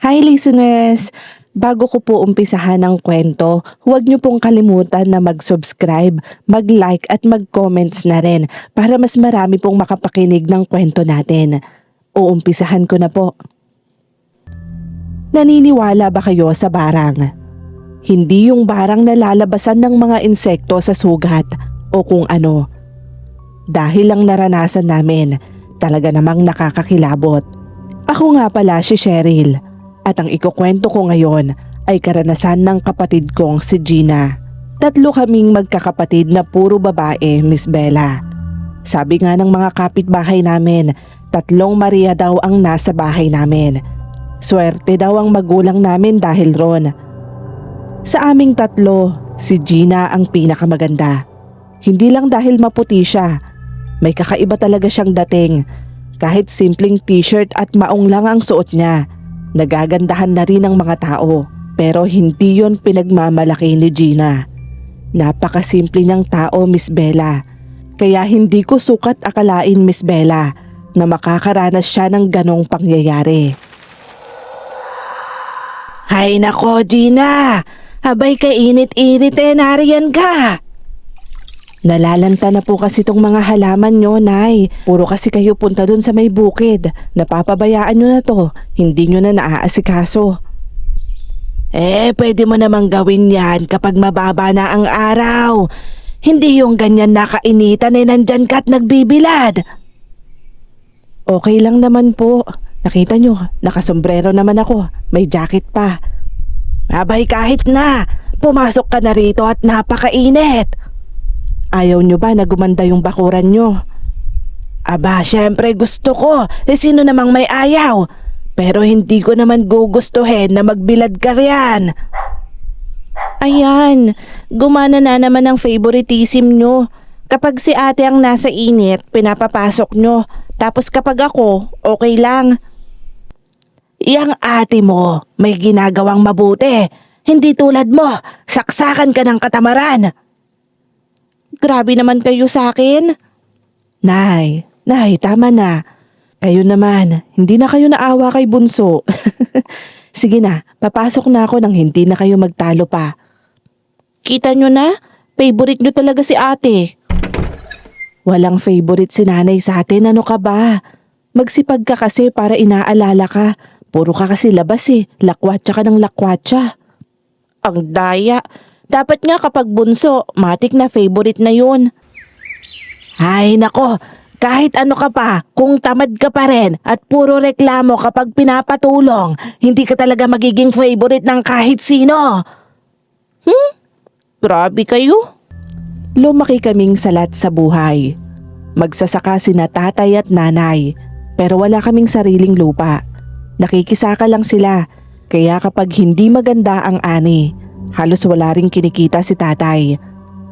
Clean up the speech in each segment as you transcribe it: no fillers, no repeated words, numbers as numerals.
Hi listeners! Bago ko po umpisahan ang kwento, huwag niyo pong kalimutan na mag-subscribe, mag-like at mag-comments na rin para mas marami pong makapakinig ng kwento natin. Uumpisahan ko na po. Naniniwala ba kayo sa barang? Hindi yung barang na lalabasan ng mga insekto sa sugat o kung ano. Dahil lang naranasan namin, talaga namang nakakakilabot. Ako nga pala si Cheryl. At ang ikukwento ko ngayon ay karanasan ng kapatid kong si Gina. Tatlo kaming magkakapatid na puro babae, Miss Bella. Sabi nga ng mga kapitbahay namin, 3 Maria daw ang nasa bahay namin. Swerte daw ang magulang namin dahil ron. Sa aming 3, si Gina ang pinakamaganda. Hindi lang dahil maputi siya, may kakaiba talaga siyang dating. Kahit simpleng t-shirt at maong lang ang suot niya, nagagandahan na rin ang mga tao, pero hindi yon pinagmamalaki ni Gina. Napakasimple niyang tao, Miss Bella. Kaya hindi ko sukat akalain, Miss Bella, na makakaranas siya ng ganong pangyayari. Hay nako, Gina! Abay kainit-init nariyan ka! Nalalanta na po kasi tong mga halaman nyo, Nay. Puro kasi kayo punta dun sa may bukid. Napapabayaan nyo na to. Hindi nyo na naaasikaso. Pwede mo namang gawin yan kapag mababa na ang araw. Hindi yung ganyan nakainitan nandyan ka at nagbibilad. Okay lang naman po. Nakita nyo, nakasombrero naman ako. May jacket pa. Abay kahit na. Pumasok ka na rito at napakainit. Ayaw nyo ba na gumanda yung bakuran nyo? Aba, syempre gusto ko. Sino namang may ayaw? Pero hindi ko naman gugustuhin na magbilad ka riyan. Ayan, gumana na naman ang favoritism nyo. Kapag si ate ang nasa init, pinapapasok nyo. Tapos kapag ako, okay lang. Yang ate mo, may ginagawang mabuti. Hindi tulad mo, saksakan ka ng katamaran. Grabe naman kayo sa akin. Nay, tama na. Kayo naman, hindi na kayo naawa kay Bunso. Sige na, papasok na ako nang hindi na kayo magtalo pa. Kita nyo na, favorite nyo talaga si ate. Walang favorite si nanay sa atin, ano ka ba? Magsipag ka kasi para inaalala ka. Puro ka kasi labas lakwatsa ka ng lakwatsa. Ang daya. Dapat nga kapag bunso, matik na favorite na yun. Ay nako, kahit ano ka pa, kung tamad ka pa rin at puro reklamo kapag pinapatulong, hindi ka talaga magiging favorite ng kahit sino. Grabe kayo. Lumaki kaming salat sa buhay. Magsasaka sina tatay at nanay, pero wala kaming sariling lupa. Nakikisaka lang sila, kaya kapag hindi maganda ang ani, halos wala ring kinikita si tatay.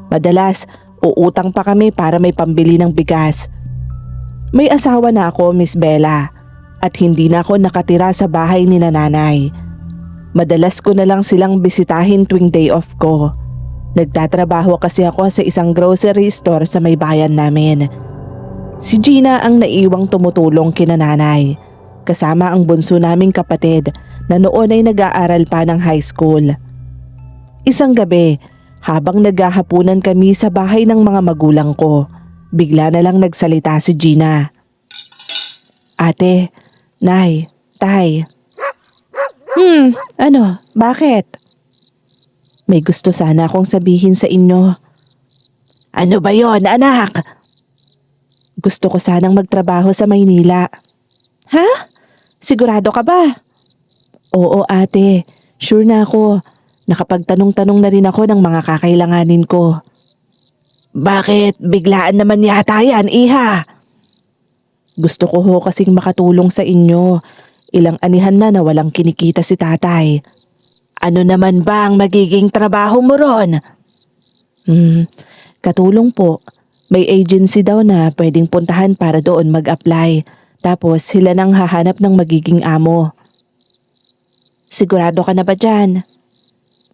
Madalas, uutang pa kami para may pambili ng bigas. May asawa na ako, Miss Bella, at hindi na ako nakatira sa bahay ni nanay. Madalas ko na lang silang bisitahin tuwing day off ko. Nagtatrabaho kasi ako sa isang grocery store sa may bayan namin. Si Gina ang naiwang tumutulong kina nanay, kasama ang bunso naming kapatid na noon ay nag-aaral pa ng high school. Isang gabi, habang naghahapunan kami sa bahay ng mga magulang ko, bigla na lang nagsalita si Gina. Ate, Nay, Tay. Ano? Bakit? May gusto sana akong sabihin sa inyo. Ano ba yon, anak? Gusto ko sanang magtrabaho sa Maynila. Ha? Sigurado ka ba? Oo ate, sure na ako. Nakapagtanong-tanong na rin ako ng mga kakailanganin ko. Bakit? Biglaan naman yata yan, iha. Gusto ko ho kasing makatulong sa inyo. Ilang anihan na walang kinikita si tatay. Ano naman ba ang magiging trabaho mo ron? Katulong po. May agency daw na pwedeng puntahan para doon mag-apply. Tapos sila nang hahanap ng magiging amo. Sigurado ka na ba dyan?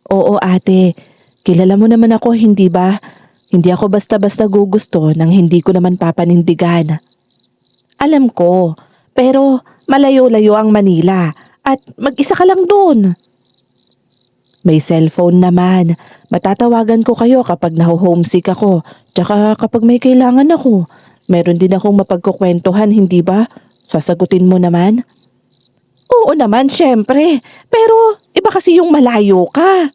Oo ate, kilala mo naman ako, hindi ba? Hindi ako basta-basta gugusto nang hindi ko naman papanindigan. Alam ko, pero malayo-layo ang Manila At mag-isa ka lang doon. May cellphone naman. Matatawagan ko kayo kapag naho-homesick ako. Tsaka kapag may kailangan ako. Meron din akong mapagkukwentuhan, hindi ba? Sasagutin mo naman? Oo naman, syempre. Pero iba kasi yung malayo ka.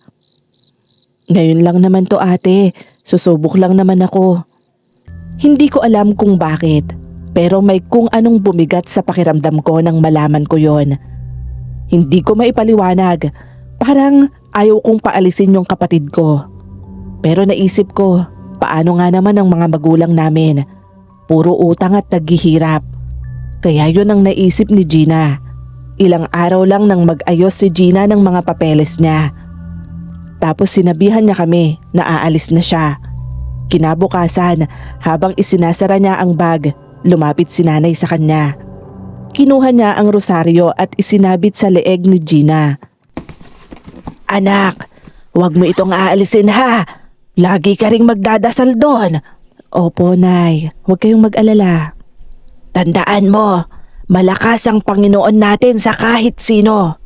Ngayon lang naman to ate. Susubok lang naman ako. Hindi ko alam kung bakit. Pero may kung anong bumigat sa pakiramdam ko nang malaman ko yon. Hindi ko maipaliwanag. Parang ayaw kong paalisin yung kapatid ko. Pero naisip ko, paano nga naman ang mga magulang namin? Puro utang at naghihirap. Kaya yun ang naisip ni Gina. Ilang araw lang nang mag-ayos si Gina ng mga papeles niya. Tapos sinabihan niya kami na aalis na siya. Kinabukasan, habang isinasara niya ang bag, lumapit si nanay sa kanya. Kinuha niya ang rosaryo at isinabit sa leeg ni Gina. Anak, huwag mo itong aalisin ha. Lagi ka ring magdadasal doon. Opo, Nay. Huwag kayong mag-alala. Tandaan mo, malakas ang Panginoon natin sa kahit sino.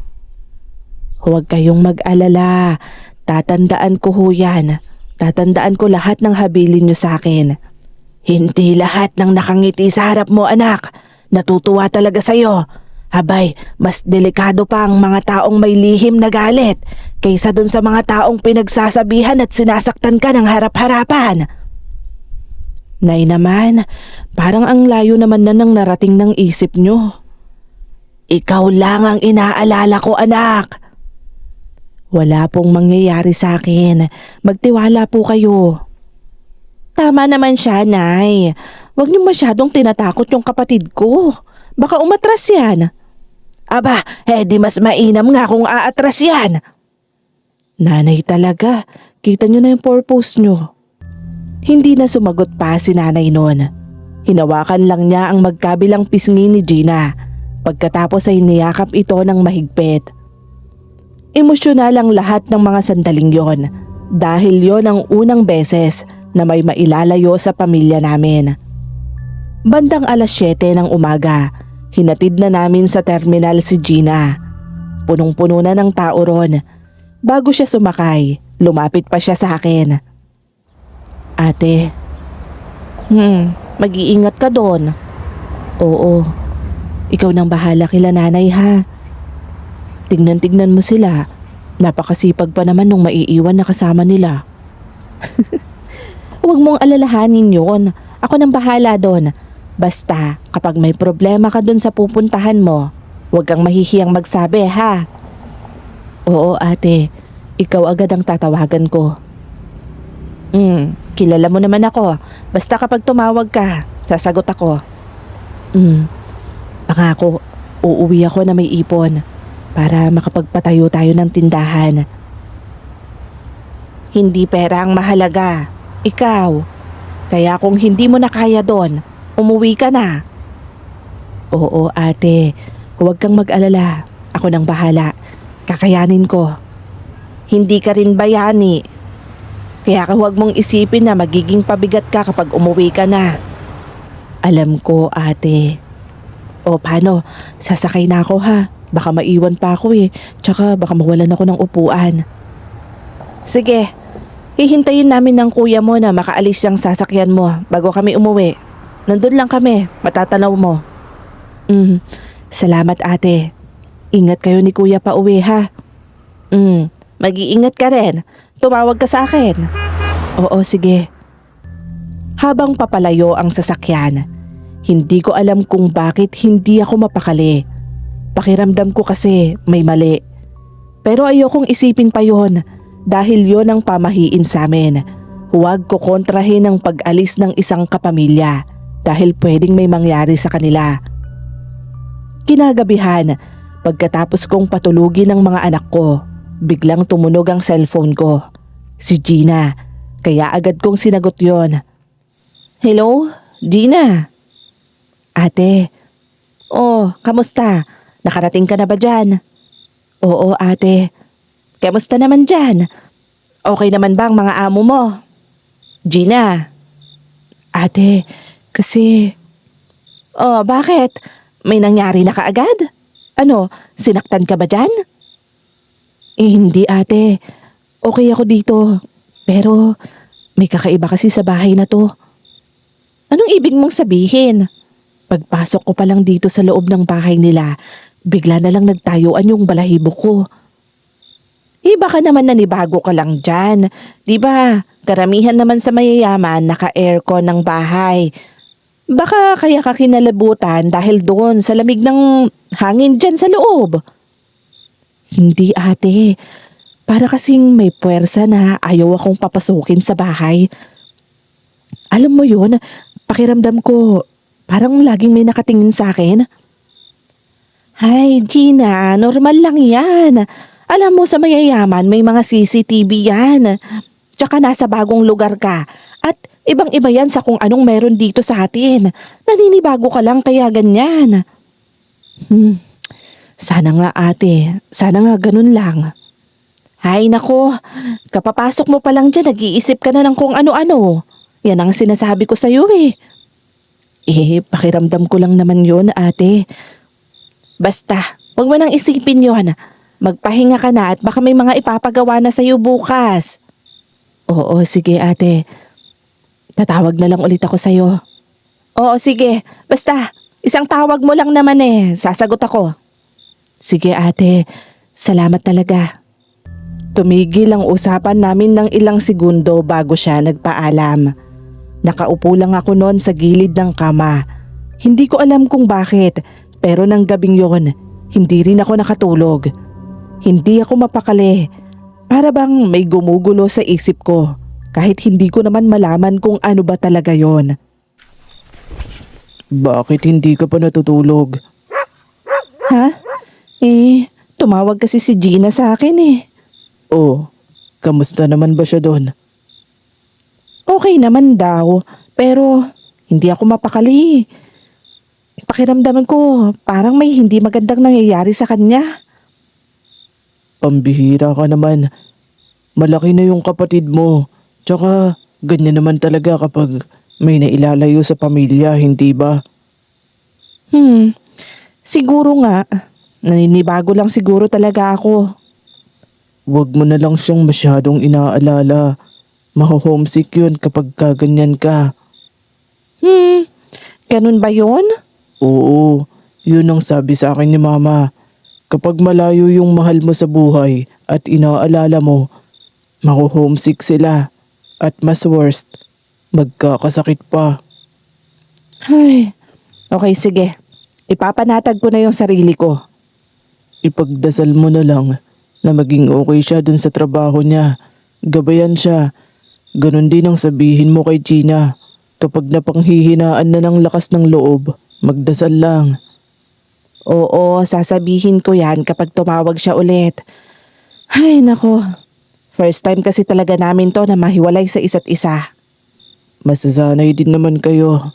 Huwag kayong mag-alala. Tatandaan ko ho yan. Tatandaan ko lahat ng habilin niyo sa akin. Hindi lahat ng nakangiti sa harap mo, anak. Natutuwa talaga sa'yo. Abay, mas delikado pa ang mga taong may lihim na galit kaysa dun sa mga taong pinagsasabihan at sinasaktan ka ng harap-harapan. Nay naman, parang ang layo naman na ng narating ng isip nyo. Ikaw lang ang inaalala ko, anak. Wala pong mangyayari sa akin. Magtiwala po kayo. Tama naman siya, Nay. Huwag niyo masyadong tinatakot yung kapatid ko. Baka umatras yan. Aba, di mas mainam nga kung aatras yan. Nanay talaga, kita niyo na yung purpose niyo. Hindi na sumagot pa si nanay noon. Hinawakan lang niya ang magkabilang pisngi ni Gina. Pagkatapos ay niyakap ito ng mahigpit. Emosyonal ang lahat ng mga sandaling yon dahil yon ang unang beses na may mailalayo sa pamilya namin. Bandang 7:00 ng umaga, hinatid na namin sa terminal si Gina. Punong-puno na ng tao ron. Bago siya sumakay, lumapit pa siya sa akin. Ate, mag-iingat ka doon. Oo, ikaw nang bahala kila nanay ha. Tignan-tignan mo sila. Napakasipag pa naman nung maiiwan na kasama nila. Huwag mong alalahanin yun. Ako nang bahala doon. Basta kapag may problema ka doon sa pupuntahan mo, huwag kang mahihiyang magsabi ha. Oo ate, ikaw agad ang tatawagan ko. Kilala mo naman ako. Basta kapag tumawag ka, sasagot ako. Pangako, uuwi ako na may ipon para makapagpatayo tayo ng tindahan. Hindi pera ang mahalaga. Ikaw. Kaya kung hindi mo na kaya doon, umuwi ka na. Oo ate, huwag kang mag-alala. Ako nang bahala. Kakayanin ko. Hindi ka rin bayani. Kaya huwag mong isipin na magiging pabigat ka kapag umuwi ka na. Alam ko ate. O paano, sasakay na ako ha. Baka maiwan pa ako Tsaka baka mawalan ako ng upuan. Sige, hihintayin namin ng kuya mo na makaalis yung sasakyan mo bago kami umuwi. Nandun lang kami, matatanaw mo. Salamat ate. Ingat kayo ni kuya pa uwi ha. Mag-iingat ka rin. Tumawag ka sa akin. Oo, sige. Habang papalayo ang sasakyan, hindi ko alam kung bakit hindi ako mapakali. Pakiramdam ko kasi may mali. Pero ayokong isipin pa yon dahil yon ang pamahiin sa amin. Huwag ko kontrahin ang pag-alis ng isang kapamilya dahil pwedeng may mangyari sa kanila. Kinagabihan, pagkatapos kong patulugin ang mga anak ko, biglang tumunog ang cellphone ko. Si Gina, kaya agad kong sinagot yon. Hello, Gina? Ate. Oh, kamusta? Nakarating ka na ba dyan? Oo ate. Kamusta naman dyan? Okay naman ba ang mga amo mo? Gina. Ate, kasi... Oh, bakit? May nangyari na kaagad? Ano, sinaktan ka ba dyan? Hindi ate. Okay ako dito. Pero may kakaiba kasi sa bahay na to. Anong ibig mong sabihin? Pagpasok ko pa lang dito sa loob ng bahay nila, bigla na lang nagtayuan yung balahibo ko. Baka naman nanibago ka lang dyan. Di ba? Karamihan naman sa mayayaman naka-aircon ng bahay. Baka kaya ka kinalabutan dahil doon sa lamig ng hangin dyan sa loob. Hindi ate. Para kasing may puwersa na ayaw akong papasukin sa bahay. Alam mo yun, pakiramdam ko parang laging may nakatingin sa akin. Hay Gina, normal lang yan. Alam mo sa mayayaman may mga CCTV yan. Tsaka nasa bagong lugar ka. At ibang-iba yan sa kung anong meron dito sa atin. Naninibago ka lang kaya ganyan. Sana nga ate, sana nga ganun lang. Hay nako, kapapasok mo pa lang dyan nag-iisip ka na ng kung ano-ano. Yan ang sinasabi ko sa'yo eh. Pakiramdam ko lang naman yun ate. Basta, wag mo nang isipin yun. Magpahinga ka na at baka may mga ipapagawa na sa'yo bukas. Oo, sige ate. Tatawag na lang ulit ako sa'yo. Oo, sige. Basta, isang tawag mo lang naman eh. Sasagot ako. Sige ate, salamat talaga. Tumigil ang usapan namin ng ilang segundo bago siya nagpaalam. Nakaupo lang ako noon sa gilid ng kama. Hindi ko alam kung bakit, pero nang gabing yon, hindi rin ako nakatulog. Hindi ako mapakali. Para bang may gumugulo sa isip ko, kahit hindi ko naman malaman kung ano ba talaga yon. Bakit hindi ka pa natutulog? Ha? Tumawag kasi si Gina sa akin eh. Oh, kamusta naman ba siya doon? Okay naman daw, pero hindi ako mapakali. Pakiramdaman ko parang may hindi magandang nangyayari sa kanya. Pambihira ka naman. Malaki na yung kapatid mo. Tsaka ganyan naman talaga kapag may nailalayo sa pamilya, hindi ba? Siguro nga. Naninibago lang siguro talaga ako. Huwag mo na lang siyang masyadong inaalala. Maho-homesick yun kapag kaganyan ka. Ganun ba yun? Oo, yun ang sabi sa akin ni Mama. Kapag malayo yung mahal mo sa buhay at inaalala mo, maho-homesick sila. At mas worst, magkakasakit pa. Ay, okay sige. Ipapanatag ko na yung sarili ko. Ipagdasal mo na lang na maging okay siya dun sa trabaho niya. Gabayan siya. Ganon din ang sabihin mo kay Gina. Kapag napanghihinaan na ng lakas ng loob, magdasal lang. Oo, sasabihin ko yan kapag tumawag siya ulit. Ay nako, first time kasi talaga namin to na mahiwalay sa isa't isa. Masasanay din naman kayo.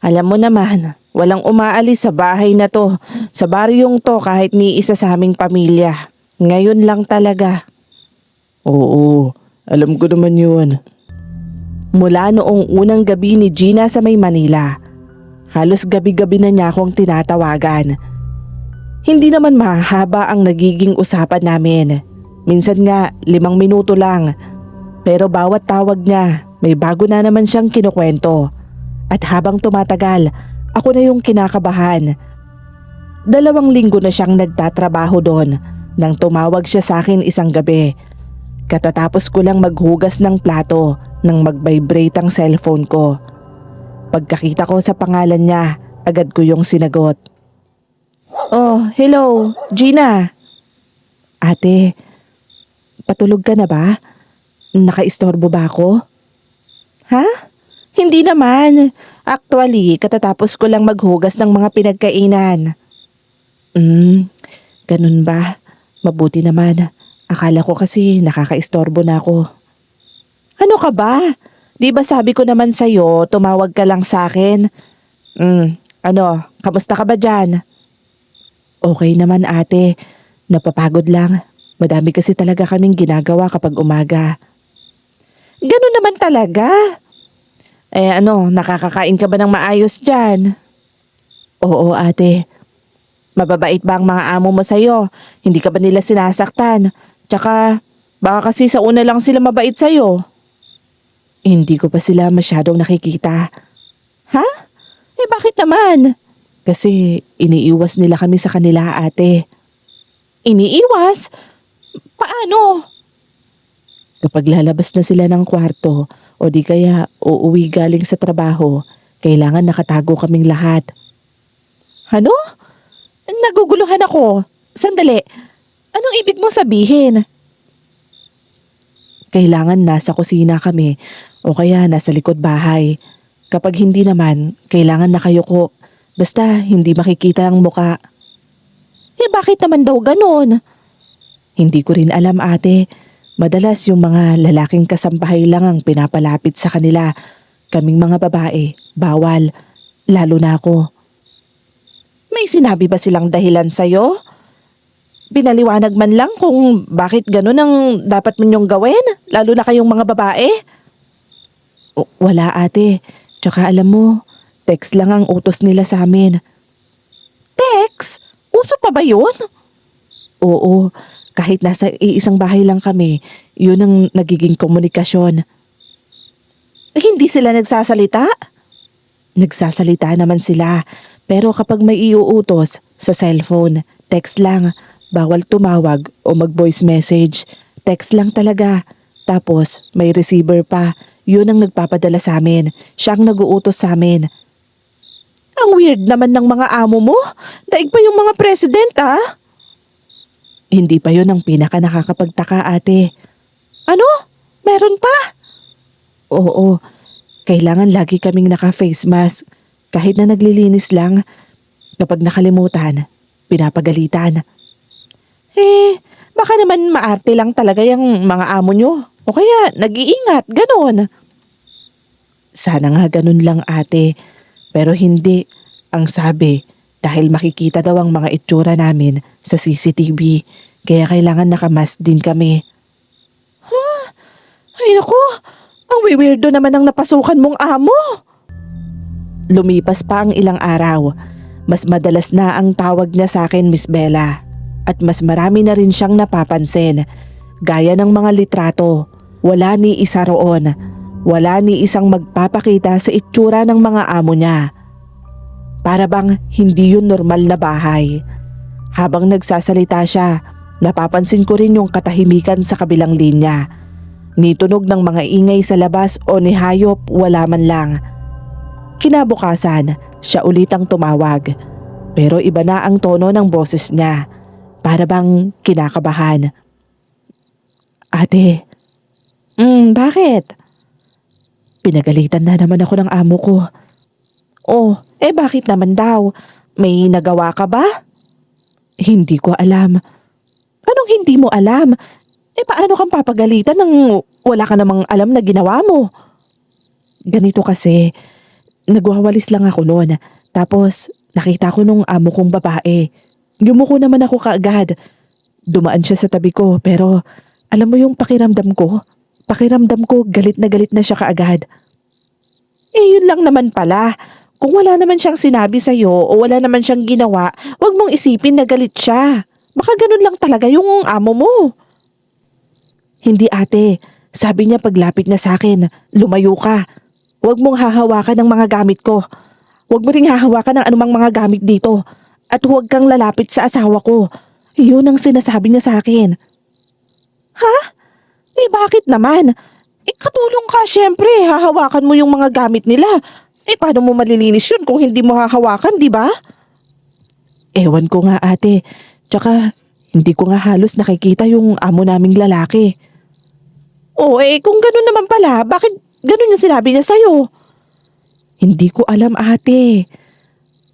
Alam mo naman, walang umaalis sa bahay na to, sa baryong to kahit ni isa sa aming pamilya. Ngayon lang talaga. Oo, alam ko naman yun. Mula noong unang gabi ni Gina sa May Manila, halos gabi-gabi na niya akong tinatawagan. Hindi naman mahaba ang nagiging usapan namin. Minsan nga 5 minuto lang. Pero bawat tawag niya, may bago na naman siyang kinukwento. At habang tumatagal, ako na yung kinakabahan. 2 linggo na siyang nagtatrabaho doon nang tumawag siya sa akin isang gabi. Katatapos ko lang maghugas ng plato nang mag-vibrate ang cellphone ko. Pagkakita ko sa pangalan niya, agad ko yung sinagot. Oh, hello, Gina. Ate, patulog ka na ba? Nakaistorbo ba ako? Ha? Hindi naman. Actually, katatapos ko lang maghugas ng mga pinagkainan. Ganun ba? Mabuti naman. Akala ko kasi nakakaistorbo na ako. Ano ka ba? Di ba sabi ko naman sa'yo, tumawag ka lang sa akin? Kamusta ka ba dyan? Okay naman ate, napapagod lang. Madami kasi talaga kaming ginagawa kapag umaga. Ganun naman talaga? Nakakakain ka ba ng maayos dyan? Oo ate. Mababait ba ang mga amo mo sa'yo? Hindi ka ba nila sinasaktan? Tsaka, baka kasi sa una lang sila mabait sa'yo. Hindi ko pa sila masyadong nakikita. Ha? Eh bakit naman? Kasi iniiwas nila kami sa kanila, ate. Iniiwas? Paano? Kapag lalabas na sila ng kwarto o di kaya uuwi galing sa trabaho, kailangan nakatago kaming lahat. Ano? Naguguluhan ako. Sandali. Anong ibig mong sabihin? Kailangan nasa kusina kami o kaya nasa likod bahay. Kapag hindi naman, kailangan nakayuko. Basta hindi makikita ang muka. Eh bakit naman daw ganon? Hindi ko rin alam, ate. Madalas yung mga lalaking kasambahay lang ang pinapalapit sa kanila. Kaming mga babae, bawal. Lalo na ako. May sinabi ba silang dahilan sa'yo? Pinaliwanag man lang kung bakit ganun ang dapat ninyong gawin, lalo na kayong mga babae? Wala, ate. Tsaka alam mo, text lang ang utos nila sa amin. Text? Uso pa ba yun? Oo, kahit nasa iisang bahay lang kami, yun ang nagiging komunikasyon. Hindi sila nagsasalita? Nagsasalita naman sila, pero kapag may iuutos sa cellphone, text lang. Bawal tumawag o mag-voice message. Text lang talaga. Tapos may receiver pa. Yun ang nagpapadala sa amin. Siya ang nag-uutos sa amin. Ang weird naman ng mga amo mo. Daig pa yung mga president, ah. Hindi pa yun ang pinaka nakakapagtaka, ate. Ano? Meron pa? Oo. Kailangan lagi kaming naka-face mask. Kahit na naglilinis lang. Kapag nakalimutan, pinapagalitan. Eh, baka naman maarte lang talaga yung mga amo nyo. O kaya nag-iingat, ganon. Sana nga ganon lang, ate. Pero hindi. Ang sabi, dahil makikita daw ang mga itsura namin sa CCTV. Kaya kailangan nakamas din kami. Huh? Ay naku, ang weirdo naman ang napasukan mong amo. Lumipas pa ang ilang araw. Mas madalas na ang tawag niya sa akin, Miss Bella. At mas marami na rin siyang napapansin. Gaya ng mga litrato, wala ni isa roon. Wala ni isang magpapakita sa itsura ng mga amo niya. Para bang hindi yun normal na bahay. Habang nagsasalita siya, napapansin ko rin yung katahimikan sa kabilang linya. Ni tunog ng mga ingay sa labas o ni hayop, wala man lang. Kinabukasan, siya ulit ang tumawag. Pero iba na ang tono ng boses niya. Para bang kinakabahan. Ate. Bakit? Pinagalitan na naman ako ng amo ko. Oh, eh bakit naman daw? May nagawa ka ba? Hindi ko alam. Anong hindi mo alam? Eh paano kang papagalitan nang wala ka namang alam na ginawa mo? Ganito kasi, nagwawalis lang ako noon. Tapos nakita ko nung amo kong babae. Yumuko naman ako kaagad. Dumaan siya sa tabi ko pero alam mo yung pakiramdam ko? Pakiramdam ko galit na siya kaagad. Eh yun lang naman pala. Kung wala naman siyang sinabi sa'yo o wala naman siyang ginawa, wag mong isipin na galit siya. Baka ganun lang talaga yung amo mo. Hindi, ate. Sabi niya paglapit na sa akin, lumayo ka. Wag mong hahawakan ng mga gamit ko. Wag mo ring hahawakan ng anumang mga gamit dito. At huwag kang lalapit sa asawa ko. Yun ang sinasabi niya sa akin. Ha? Eh bakit naman? Eh katulong ka syempre. Hahawakan mo yung mga gamit nila. Eh paano mo malilinis yun kung hindi mo hahawakan, di ba? Ewan ko nga, ate. Tsaka hindi ko nga halos nakikita yung amo naming lalaki. Oh eh kung ganun naman pala, bakit ganun yung sinabi niya sa'yo? Hindi ko alam, ate.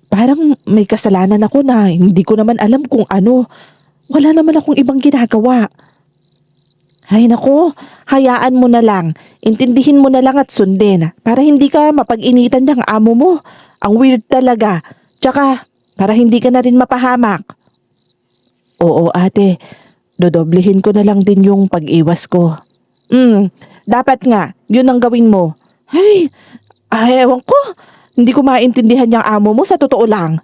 Parang may kasalanan ako na hindi ko naman alam kung ano. Wala naman akong ibang ginagawa. Ay nako, hayaan mo na lang. Intindihin mo na lang at sundin para hindi ka mapag-initan ng amo mo. Ang weird talaga. Tsaka para hindi ka na rin mapahamak. Oo, ate. Dodoblehin ko na lang din yung pag-iwas ko. Dapat nga. Yun ang gawin mo. Ay, ewan ko. Hindi ko maintindihan yung amo mo sa totoo lang.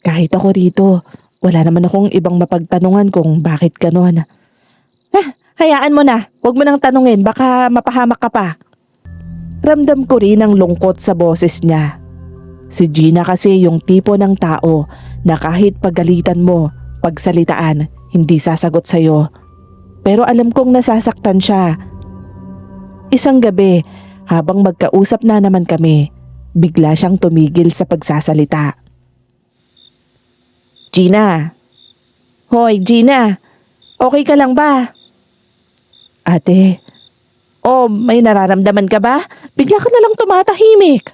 Kahit ako rito, wala naman akong ibang mapagtanungan kung bakit ganon. Hayaan mo na. Huwag mo nang tanungin, baka mapahamak ka pa. Ramdam ko rin ang lungkot sa boses niya. Si Gina kasi yung tipo ng tao na kahit pagalitan mo, pagsalitaan, hindi sasagot sa'yo. Pero alam kong nasasaktan siya. Isang gabi, habang magkausap na naman kami, bigla siyang tumigil sa pagsasalita. Gina. Hoy, Gina. Okay ka lang ba? Ate. Oh, may nararamdaman ka ba? Bigla ka na lang tumatahimik.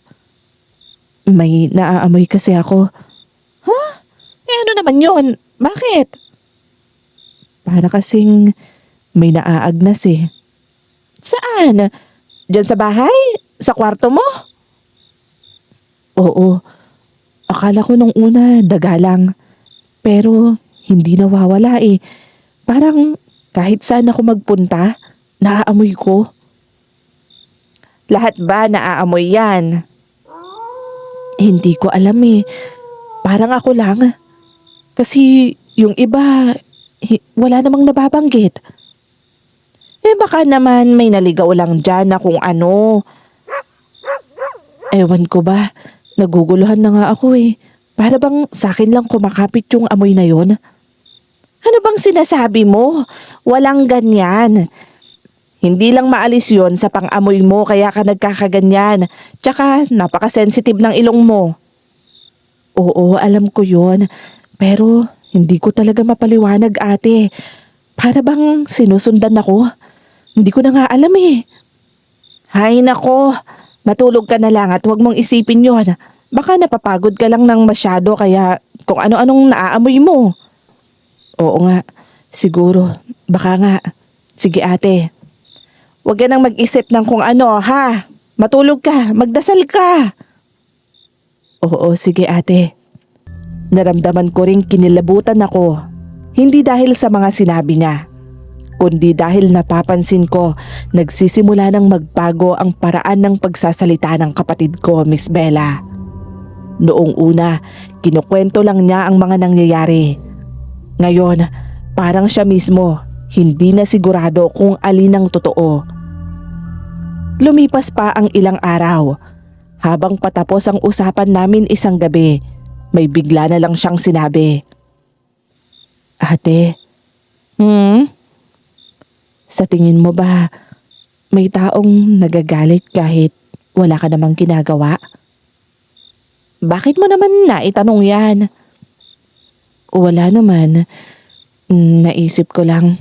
May naaamoy kasi ako. Ha? Ano naman yon? Bakit? Para kasing may naaagnas eh. Saan? Diyan sa bahay? Sa kwarto mo? Oo. Akala ko nung una daga lang. Pero hindi nawawala eh. Parang kahit saan ako magpunta, naaamoy ko. Lahat ba naaamoy yan? Hindi ko alam eh. Parang ako lang. Kasi yung iba, wala namang nababanggit. Baka naman may naligaw lang dyan na kung ano. Ewan ko ba, naguguluhan na nga ako eh. Para bang sa akin lang kumakapit yung amoy na yon? Ano bang sinasabi mo? Walang ganyan. Hindi lang maalis yon sa pang-amoy mo kaya ka nagkakaganyan. Tsaka napaka-sensitive ng ilong mo. Oo, alam ko yon. Pero hindi ko talaga mapaliwanag ate. Para bang sinusundan ako? Hindi ko na nga alam eh. Hay nako, matulog ka na lang at huwag mong isipin yon. Baka napapagod ka lang ng masyado kaya kung ano-anong naaamoy mo. Oo nga, siguro, baka nga. Sige ate. Huwag ka nang mag-isip ng kung ano ha. Matulog ka, magdasal ka. Oo, sige ate. Naramdaman ko ring kinilabutan ako. Hindi dahil sa mga sinabi niya, kundi dahil napapansin ko nagsisimula ng magbago ang paraan ng pagsasalita ng kapatid ko, Miss Bella. Noong una, kinukwento lang niya ang mga nangyayari. Ngayon, parang siya mismo, hindi na sigurado kung alin ang totoo. Lumipas pa ang ilang araw. Habang patapos ang usapan namin isang gabi, may bigla na lang siyang sinabi. Ate, sa tingin mo ba, may taong nagagalit kahit wala ka namang ginagawa? Bakit mo naman naitanong yan? Wala naman. Naisip ko lang.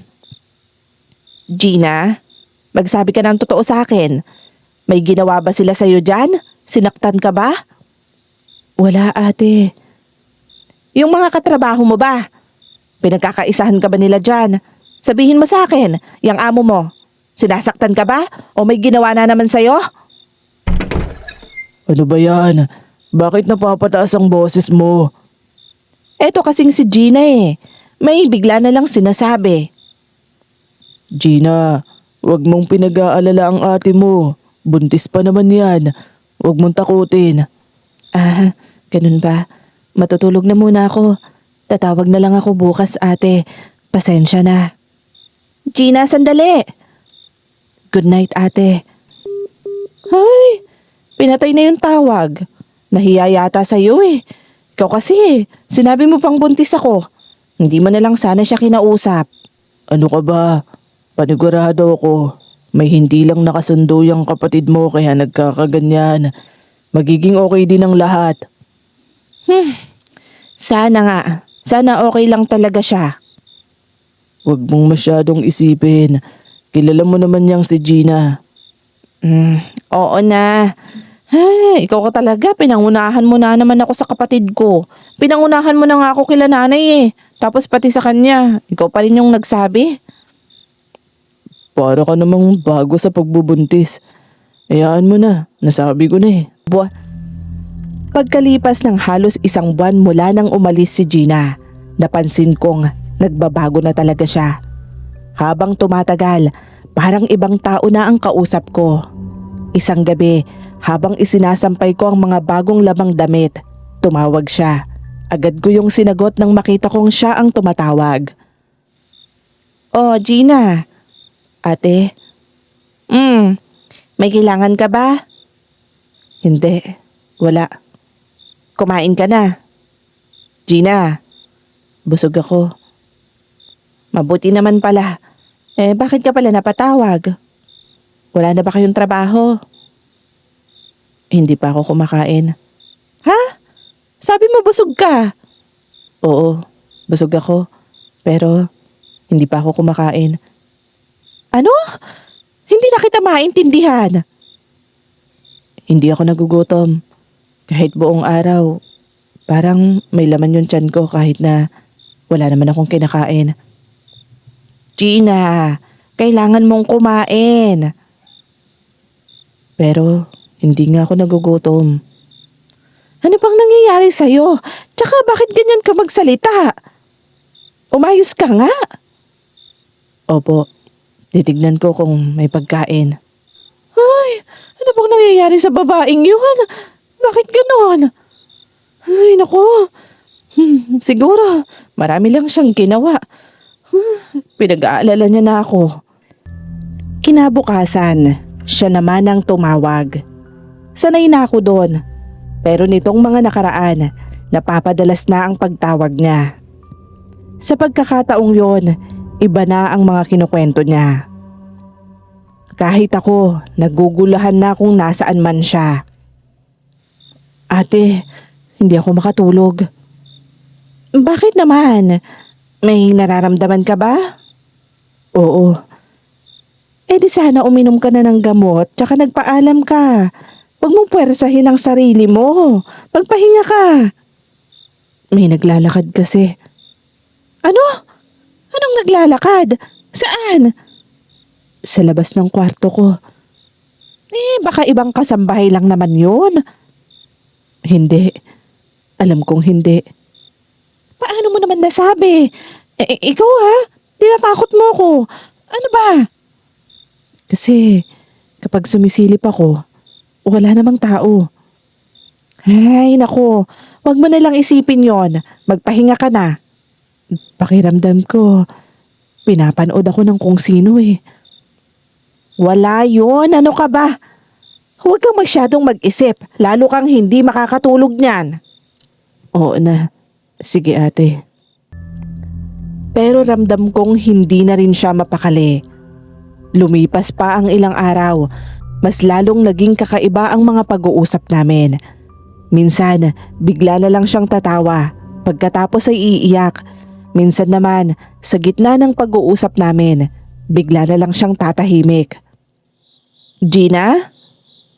Gina, magsabi ka ng totoo sa akin. May ginawa ba sila sa'yo dyan? Sinaktan ka ba? Wala ate. Yung mga katrabaho mo ba? Pinagkakaisahan ka ba nila dyan? Sabihin mo sa akin, yung amo mo. Sinasaktan ka ba? O may ginawa na naman sa'yo? Ano ba yan? Bakit napapataas ang boses mo? Eto kasing si Gina eh. May bigla na lang sinasabi. Gina, wag mong pinag-aalala ang ate mo. Buntis pa naman yan. Wag mong takutin. Ah, ganun ba? Matutulog na muna ako. Tatawag na lang ako bukas ate. Pasensya na. Gina, sandali. Good night ate. Hay, pinatay na yung tawag. Nahiya yata sa'yo eh. Ikaw kasi, sinabi mo pang buntis ako. Hindi mo na lang sana siya kinausap. Ano ka ba? Panigurado ako. May hindi lang nakasundo yung kapatid mo kaya nagkakaganyan. Magiging okay din ang lahat. Sana nga. Sana okay lang talaga siya. Huwag mong masyadong isipin. Kilala mo naman yang si Gina. Oo na. Ay, ikaw ka talaga. Pinangunahan mo na naman ako sa kapatid ko. Pinangunahan mo na nga ako kila nanay eh. Tapos pati sa kanya, ikaw pa rin yung nagsabi. Para ka namang bago sa pagbubuntis. Hayaan mo na, nasabi ko na eh. Pagkalipas ng halos isang buwan mula nang umalis si Gina, napansin kong nagbabago na talaga siya. Habang tumatagal, parang ibang tao na ang kausap ko. Isang gabi, habang isinasampay ko ang mga bagong lamang damit, tumawag siya Agad ko yung sinagot nang makita kong siya ang tumatawag. Oh, Gina. Ate. May kailangan ka ba? Hindi. Wala. Kumain ka na. Gina. Busog ako. Mabuti naman pala. Bakit ka pala napatawag? Wala na ba kayong trabaho? Hindi pa ako kumakain. Ha? Sabi mo busog ka? Oo, busog ako. Pero hindi pa ako kumakain. Ano? Hindi na kita maintindihan. Hindi ako nagugutom. Kahit buong araw, parang may laman yung tiyan ko kahit na wala naman akong kinakain. Gina, kailangan mong kumain. Pero hindi nga ako nagugutom. Ano bang nangyayari sa'yo? Tsaka bakit ganyan ka magsalita? Umayos ka nga. Opo, titignan ko kung may pagkain. Ay, ano bang nangyayari sa babaeng yun? Bakit ganon? Ay, naku. Siguro, marami lang siyang ginawa. Pinag-aalala niya na ako. Kinabukasan, siya naman ang tumawag. Sanay na ako doon. Pero nitong mga nakaraan, napapadalas na ang pagtawag niya. Sa pagkakataong yon, iba na ang mga kinukwento niya. Kahit ako, nagugulahan na kung nasaan man siya. Ate, hindi ako makatulog. Bakit naman? May nararamdaman ka ba? Oo. Di sana uminom ka na ng gamot tsaka nagpaalam ka. Huwag mong puwersahin ang sarili mo. Magpahinga ka. May naglalakad kasi. Ano? Anong naglalakad? Saan? Sa labas ng kwarto ko. Baka ibang kasambahay lang naman yun. Hindi. Alam kong hindi. Paano mo naman nasabi? Ikaw ha? Tinatakot mo ako. Ano ba? Kasi kapag sumisilip ako, wala namang tao. Ay, nako. Wag mo na lang isipin yon. Magpahinga ka na. Pakiramdam ko, pinapanood ako ng kung sino eh. Wala yun. Ano ka ba? Huwag kang masyadong mag-isip. Lalo kang hindi makakatulog niyan. Oo na. Sige ate. Pero ramdam kong hindi na rin siya mapakali. Lumipas pa ang ilang araw. Mas lalong naging kakaiba ang mga pag-uusap namin. Minsan, bigla na lang siyang tatawa. Pagkatapos ay iiyak. Minsan naman, sa gitna ng pag-uusap namin, bigla na lang siyang tatahimik. Gina?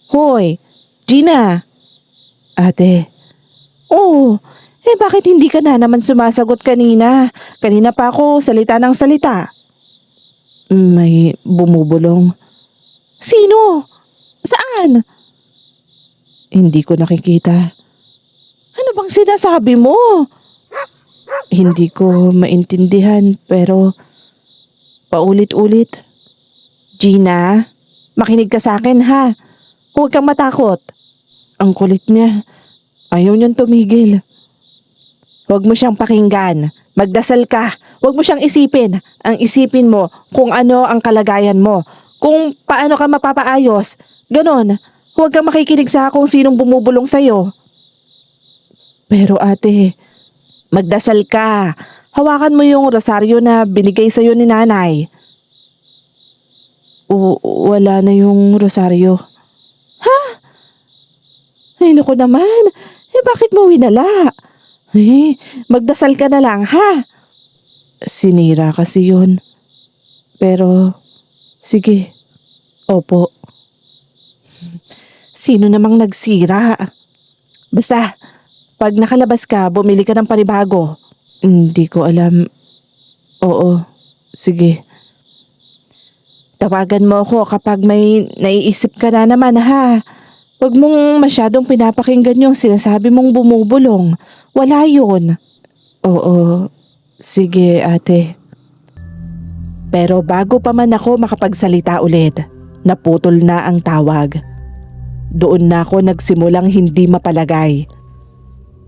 Hoy, Gina! Ate. Oo, bakit hindi ka na naman sumasagot kanina? Kanina pa ako salita ng salita. May bumubulong. Sino? Saan? Hindi ko nakikita. Ano bang sinasabi mo? Hindi ko maintindihan pero paulit-ulit. Gina, makinig ka sa akin ha. Huwag kang matakot. Ang kulit niya. Ayaw niyang tumigil. Huwag mo siyang pakinggan. Magdasal ka. Huwag mo siyang isipin. Ang isipin mo kung ano ang kalagayan mo. Kung paano ka mapapaayos. Ganon. Huwag kang makikinig sa kung sinong bumubulong sa'yo. Pero ate, magdasal ka. Hawakan mo yung rosaryo na binigay sa'yo ni nanay. Wala na yung rosaryo. Ha? Ay naku naman. Bakit mo winala? Magdasal ka na lang ha. Sinira kasi yun. Pero, sige. Opo. Sino namang nagsira? Basta, pag nakalabas ka, bumili ka ng panibago. Hindi ko alam. Oo, sige. Tawagan mo ako kapag may naiisip ka na naman ha. Huwag mong masyadong pinapakinggan yung sinasabi mong bumubulong. Wala yun. Oo, sige ate. Pero bago pa man ako makapagsalita ulit, naputol na ang tawag. Doon na ako nagsimulang hindi mapalagay.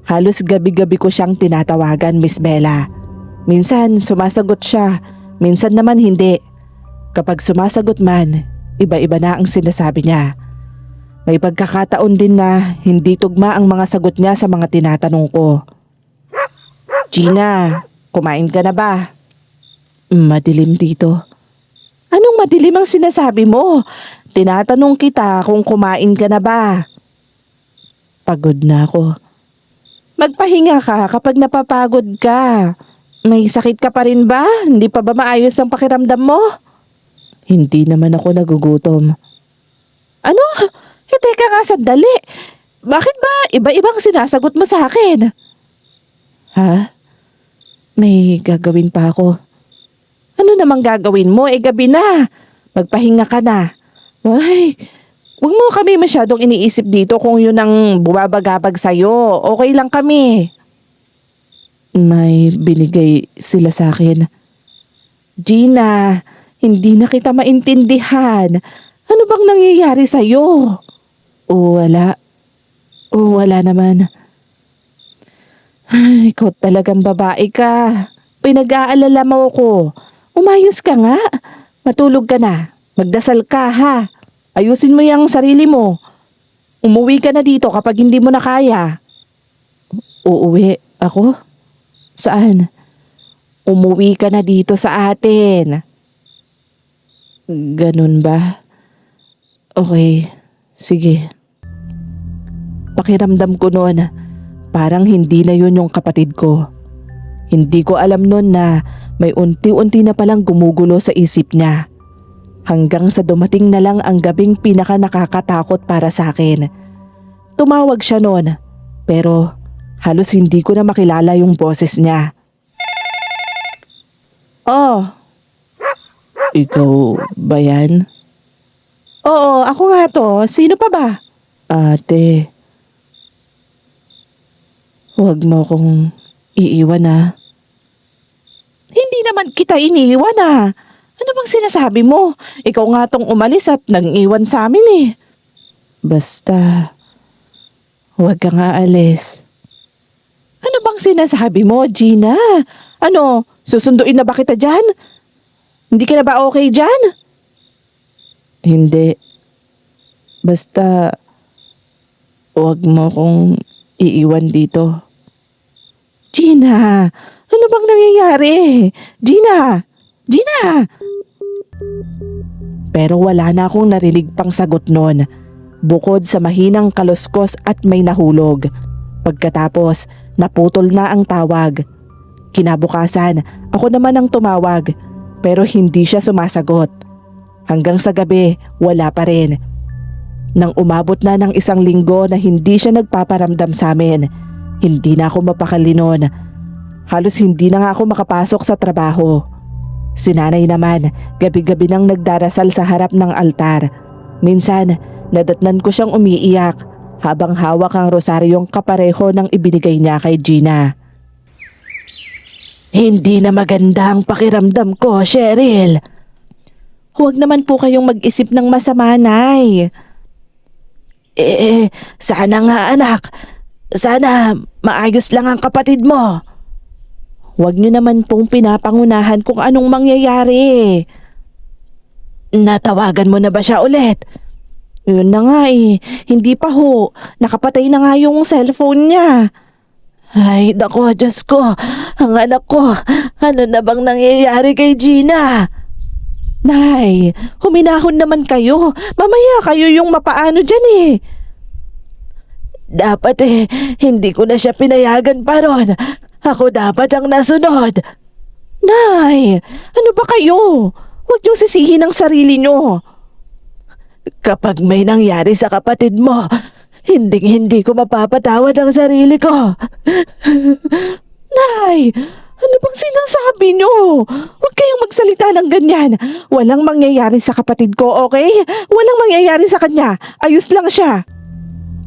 Halos gabi-gabi ko siyang tinatawagan, Miss Bella. Minsan sumasagot siya, minsan naman hindi. Kapag sumasagot man, iba-iba na ang sinasabi niya. May pagkakataon din na hindi tugma ang mga sagot niya sa mga tinatanong ko. Gina, kumain ka na ba? Madilim dito. Anong madilim ang sinasabi mo? Tinatanong kita kung kumain ka na ba? Pagod na ako. Magpahinga ka kapag napapagod ka. May sakit ka pa rin ba? Hindi pa ba maayos ang pakiramdam mo? Hindi naman ako nagugutom. Ano? Teka nga sandali. Bakit ba iba-ibang sinasagot mo sa akin? Ha? May gagawin pa ako. Ano namang gagawin mo? Gabi na. Magpahinga ka na. Ay, huwag mo kami masyadong iniisip dito kung yun ang bumabagabag sa'yo. Okay lang kami. May binigay sila sa akin. Gina, hindi na kita maintindihan. Ano bang nangyayari sa'yo? Wala. Wala naman. Ay, ikaw talagang babae ka. Pinag-aalala mo ko. Umayos ka nga. Matulog ka na. Magdasal ka ha. Ayusin mo yung sarili mo. Umuwi ka na dito kapag hindi mo na kaya. Uuwi ako? Saan? Umuwi ka na dito sa atin. Ganun ba? Okay, sige. Pakiramdam ko noon, parang hindi na yun yung kapatid ko. Hindi ko alam noon na may unti-unti na palang gumugulo sa isip niya. Hanggang sa dumating na lang ang gabing pinaka nakakatakot para sa akin. Tumawag siya noon, pero halos hindi ko na makilala yung boses niya. Oh. Ikaw ba yan? Oo, ako nga to. Sino pa ba? Ate. Huwag mo akong iiwan ah. Hindi naman kita iniiwan ah. Ano bang sinasabi mo? Ikaw nga tong umalis at nang-iwan sa amin eh. Basta, huwag ka nga alis. Ano bang sinasabi mo, Gina? Ano, susunduin na ba kita dyan? Hindi ka na ba okay dyan? Hindi. Basta, huwag mo akong iiwan dito. Gina, ano bang nangyayari? Gina! Gina! Pero wala na akong narinig pang sagot noon. Bukod sa mahinang kaluskos at may nahulog. Pagkatapos, naputol na ang tawag. Kinabukasan, ako naman ang tumawag. Pero hindi siya sumasagot. Hanggang sa gabi, wala pa rin. Nang umabot na ng 1 linggo na hindi siya nagpaparamdam sa amin, hindi na ako mapakali noon. Halos hindi na nga ako makapasok sa trabaho. Si nanay naman, gabi-gabi nang nagdarasal sa harap ng altar. Minsan, nadatnan ko siyang umiiyak habang hawak ang rosaryong kapareho ng ibinigay niya kay Gina. Hindi na maganda ang pakiramdam ko, Cheryl. Huwag naman po kayong mag-isip ng masama, Nay. Sana nga anak. Sana maayos lang ang kapatid mo. Huwag niyo naman pong pinapangunahan kung anong mangyayari. Natawagan mo na ba siya ulit? Yun na nga eh. Hindi pa ho. Nakapatay na nga yung cellphone niya. Ay, nako, Diyos ko. Ang anak ko. Ano na bang nangyayari kay Gina? Nay, huminahon naman kayo. Mamaya kayo yung mapaano dyan eh. Dapat hindi ko na siya pinayagan pa ron. Ako dapat ang nasunod. Nay, ano ba kayo? Huwag niyong sisihin ang sarili niyo. Kapag may nangyari sa kapatid mo, hindi ko mapapatawad ang sarili ko. Nay, ano bang sinasabi niyo? Huwag kayong magsalita ng ganyan. Walang mangyayari sa kapatid ko, okay? Walang mangyayari sa kanya. Ayos lang siya.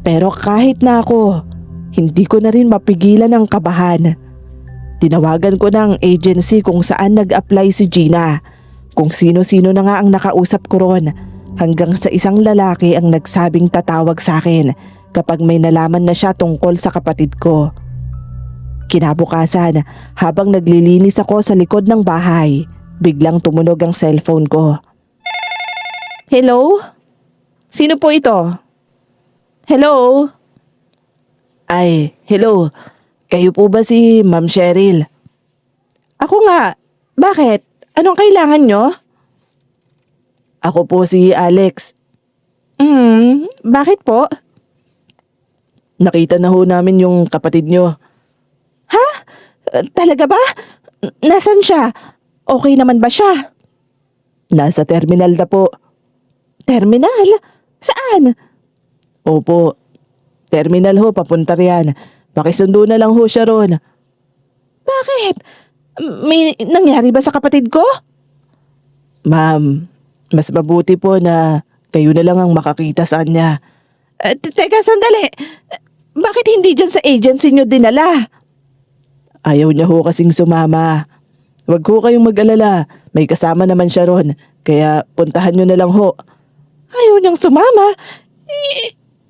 Pero kahit na ako, hindi ko na rin mapigilan ang kabahan. Tinawagan ko ng agency kung saan nag-apply si Gina. Kung sino-sino na nga ang nakausap ko ron. Hanggang sa isang lalaki ang nagsabing tatawag sa akin kapag may nalaman na siya tungkol sa kapatid ko. Kinabukasan, habang naglilinis ako sa likod ng bahay, biglang tumunog ang cellphone ko. Hello? Sino po ito? Hello? Ay, hello. Kayo po ba si Ma'am Cheryl? Ako nga. Bakit? Anong kailangan nyo? Ako po si Alex. Bakit po? Nakita na ho namin yung kapatid nyo. Ha? Talaga ba? Nasaan siya? Okay naman ba siya? Nasa terminal na po. Terminal? Saan? Opo. Terminal ho, papunta riyan. Pakisundo na lang ho siya ron. Bakit? May nangyari ba sa kapatid ko? Ma'am, mas mabuti po na kayo na lang ang makakita sa kanya. Teka, sandali. Bakit hindi dyan sa agency nyo dinala? Ayaw niya ho kasing sumama. Huwag ho kayong mag-alala. May kasama naman siya ron. Kaya puntahan nyo na lang ho. Ayaw niyang sumama?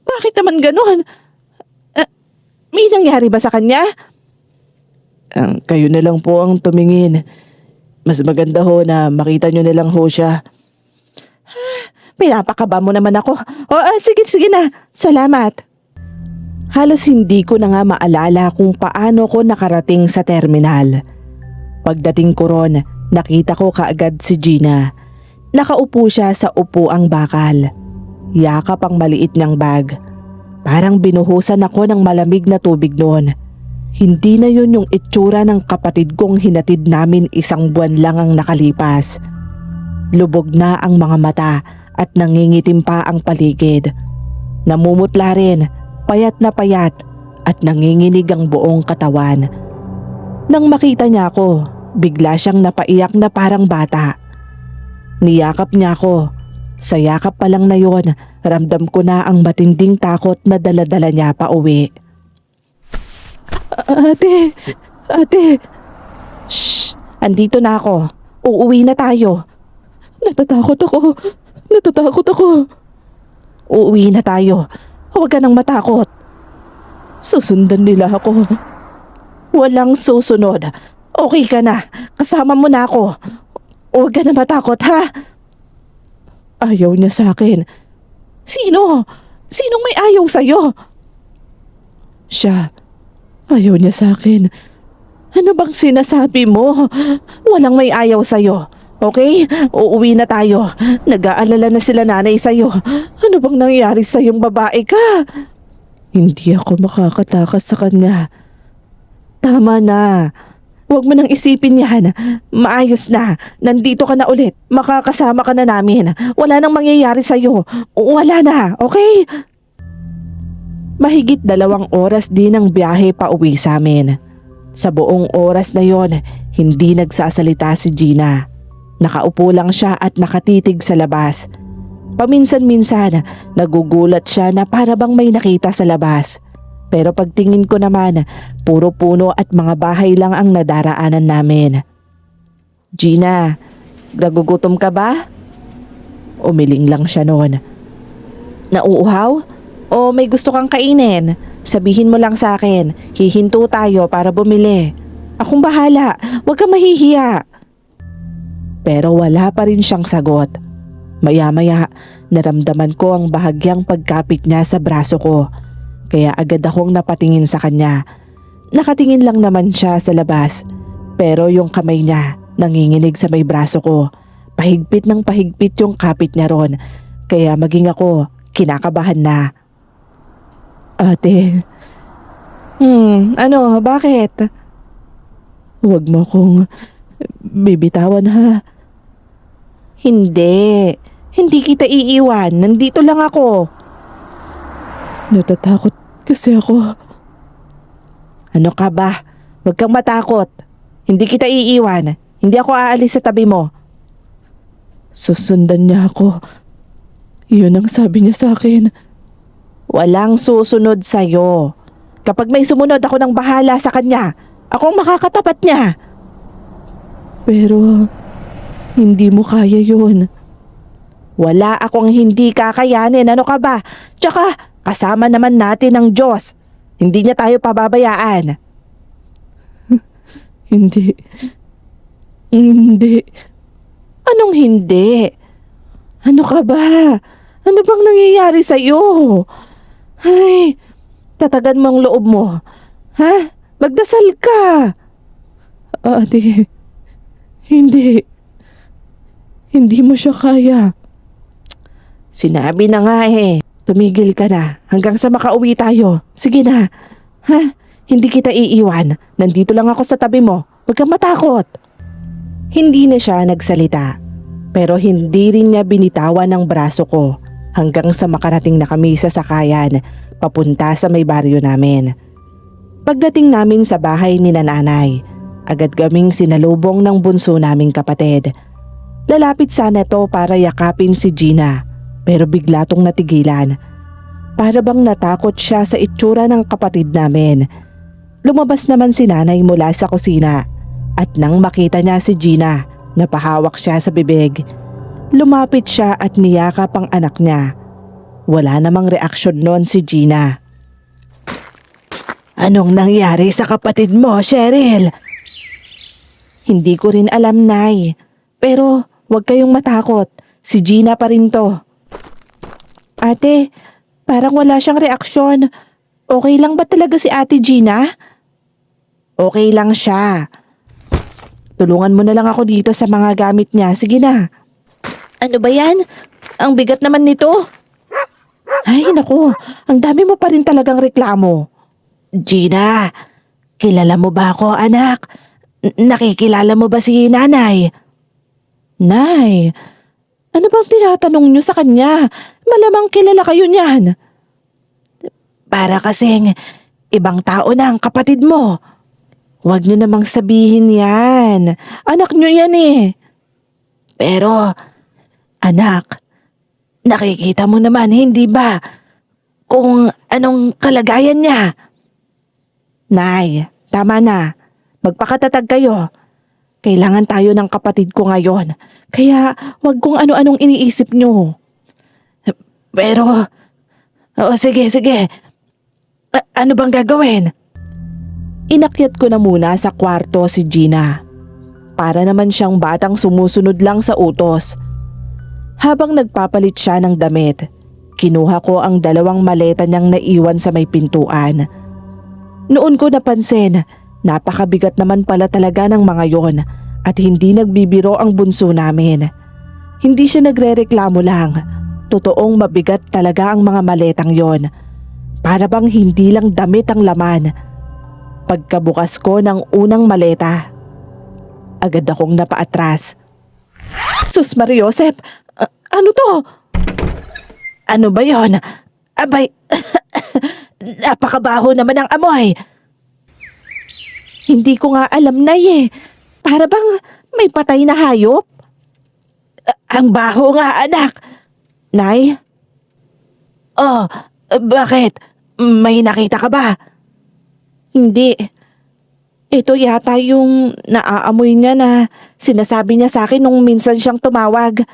Bakit naman ganon? May nangyari ba sa kanya? Kayo na lang po ang tumingin. Mas maganda ho na makita nyo na lang ho siya. Pinapakaba mo naman ako. Sige na. Salamat. Halos hindi ko na nga maalala kung paano ko nakarating sa terminal. Pagdating ko ron, nakita ko kaagad si Gina. Nakaupo siya sa upuang bakal. Yakap ang maliit niyang bag. Parang binuhusan ako ng malamig na tubig noon. Hindi na yun yung itsura ng kapatid kong hinatid namin 1 buwan lang ang nakalipas. Lubog na ang mga mata at nangingitim pa ang paligid. Namumutla rin, payat na payat at nanginginig ang buong katawan. Nang makita niya ako, bigla siyang napaiyak na parang bata. Niyakap niya ako. Sa yakap pa lang na yon, ramdam ko na ang matinding takot na daladala niya pa uwi. Ate. Shh, andito na ako. Uuwi na tayo. Natatakot ako. Uuwi na tayo. Huwag ka nang matakot. Susundan nila ako. Walang susunod. Okay ka na. Kasama mo na ako. Huwag ka na matakot, ha? Ayaw niya sa akin. Sino? Sinong may ayaw sa'yo? Siya. Ayaw niya sa akin. Ano bang sinasabi mo? Walang may ayaw sa'yo. Okay? Uuwi na tayo. Nag-aalala na sila nanay sa'yo. Ano bang nangyari sa'yong babae ka? Hindi ako makakatakas sa kanya. Tama na. Huwag mo nang isipin yan. Maayos na. Nandito ka na ulit. Makakasama ka na namin. Wala nang mangyayari sa'yo. Wala na, okay? Mahigit 2 oras din ang biyahe pa uwi sa amin. Sa buong oras na yon, hindi nagsasalita si Gina. Nakaupo lang siya at nakatitig sa labas. Paminsan-minsan, nagugulat siya na para bang may nakita sa labas. Pero pagtingin ko naman, puro puno at mga bahay lang ang nadaraanan namin. Gina, nagugutom ka ba? Umiling lang siya noon. Nauuhaw? O may gusto kang kainin? Sabihin mo lang sa akin, hihinto tayo para bumili. Akong bahala, huwag kang mahihiya. Pero wala pa rin siyang sagot. Maya-maya, naramdaman ko ang bahagyang pagkapit niya sa braso ko. Kaya agad akong napatingin sa kanya. Nakatingin lang naman siya sa labas. Pero yung kamay niya nanginginig sa may braso ko. Pahigpit ng pahigpit yung kapit niya ron. Kaya maging ako kinakabahan na. Ate. Ano? Bakit? Huwag mo akong bibitawan, ha? Hindi. Hindi kita iiwan. Nandito lang ako. Natatakot kasi ako. Ano ka ba? Huwag kang matakot. Hindi kita iiwan. Hindi ako aalis sa tabi mo. Susundan niya ako. Yun ang sabi niya sa akin. Walang susunod sa'yo. Kapag may sumunod, ako nang bahala sa kanya. Akong makakatapat niya. Pero hindi mo kaya yun. Wala akong hindi kakayanin. Ano ka ba? Tsaka kasama naman natin ang Diyos. Hindi niya tayo pababayaan. Hindi. Hindi. Anong hindi? Ano ka ba? Ano bang nangyayari sa'yo? Ay, tatagan mo ang loob mo. Ha? Magdasal ka. Ate, hindi. Hindi mo siya kaya. Sinabi na nga eh. Tumigil ka na hanggang sa makauwi tayo. Sige na. Ha? Hindi kita iiwan. Nandito lang ako sa tabi mo. Huwag kang matakot. Hindi na siya nagsalita. Pero hindi rin niya binitawan ang braso ko hanggang sa makarating na kami sa sakayan papunta sa may baryo namin. Pagdating namin sa bahay ni nanay, agad kaming sinalubong ng bunso naming kapatid. Lalapit sana to para yakapin si Gina pero bigla tong natigilan. Para bang natakot siya sa itsura ng kapatid namin. Lumabas naman si nanay mula sa kusina at nang makita niya si Gina, napahawak siya sa bibig. Lumapit siya at niyakap ang anak niya. Wala namang reaksyon noon si Gina. Anong nangyari sa kapatid mo, Cheryl? Hindi ko rin alam, Nay. Pero huwag kayong matakot. Si Gina pa rin to. Ate, parang wala siyang reaksyon. Okay lang ba talaga si Ate Gina? Okay lang siya. Tulungan mo na lang ako dito sa mga gamit niya. Sige na. Ano ba yan? Ang bigat naman nito. Ay, naku. Ang dami mo pa rin talagang reklamo. Gina, kilala mo ba ako, anak? Nakikilala mo ba si nanay? Nay, ano bang tinatanong niyo sa kanya? Malamang kilala kayo niyan. Para kasing ibang tao na ang kapatid mo. Huwag niyo namang sabihin yan. Anak niyo yan eh. Pero, anak, nakikita mo naman, hindi ba? Kung anong kalagayan niya. Nay, tama na. Magpakatatag kayo. Kailangan tayo ng kapatid ko ngayon. Kaya wag kung ano-anong iniisip niyo. Pero, sige. Ano bang gagawin? Inakyat ko na muna sa kwarto si Gina. Para naman siyang batang sumusunod lang sa utos. Habang nagpapalit siya ng damit, kinuha ko ang 2 maleta niyang naiwan sa may pintuan. Noon ko napansin, napakabigat naman pala talaga ng mga yon at hindi nagbibiro ang bunso namin. Hindi siya nagrereklamo lang. Totoong mabigat talaga ang mga maletang yon. Para bang hindi lang damit ang laman. Pagkabukas ko ng unang maleta, agad akong napaatras. Sus Mariosep, ano to? Ano ba yon? Abay, napakabaho naman ang amoy. Hindi ko nga alam, Nay eh. Para bang may patay na hayop? Ang baho nga, anak. Nay? Oh, bakit? May nakita ka ba? Hindi. Ito yata yung naaamoy niya na sinasabi niya sa akin nung minsan siyang tumawag.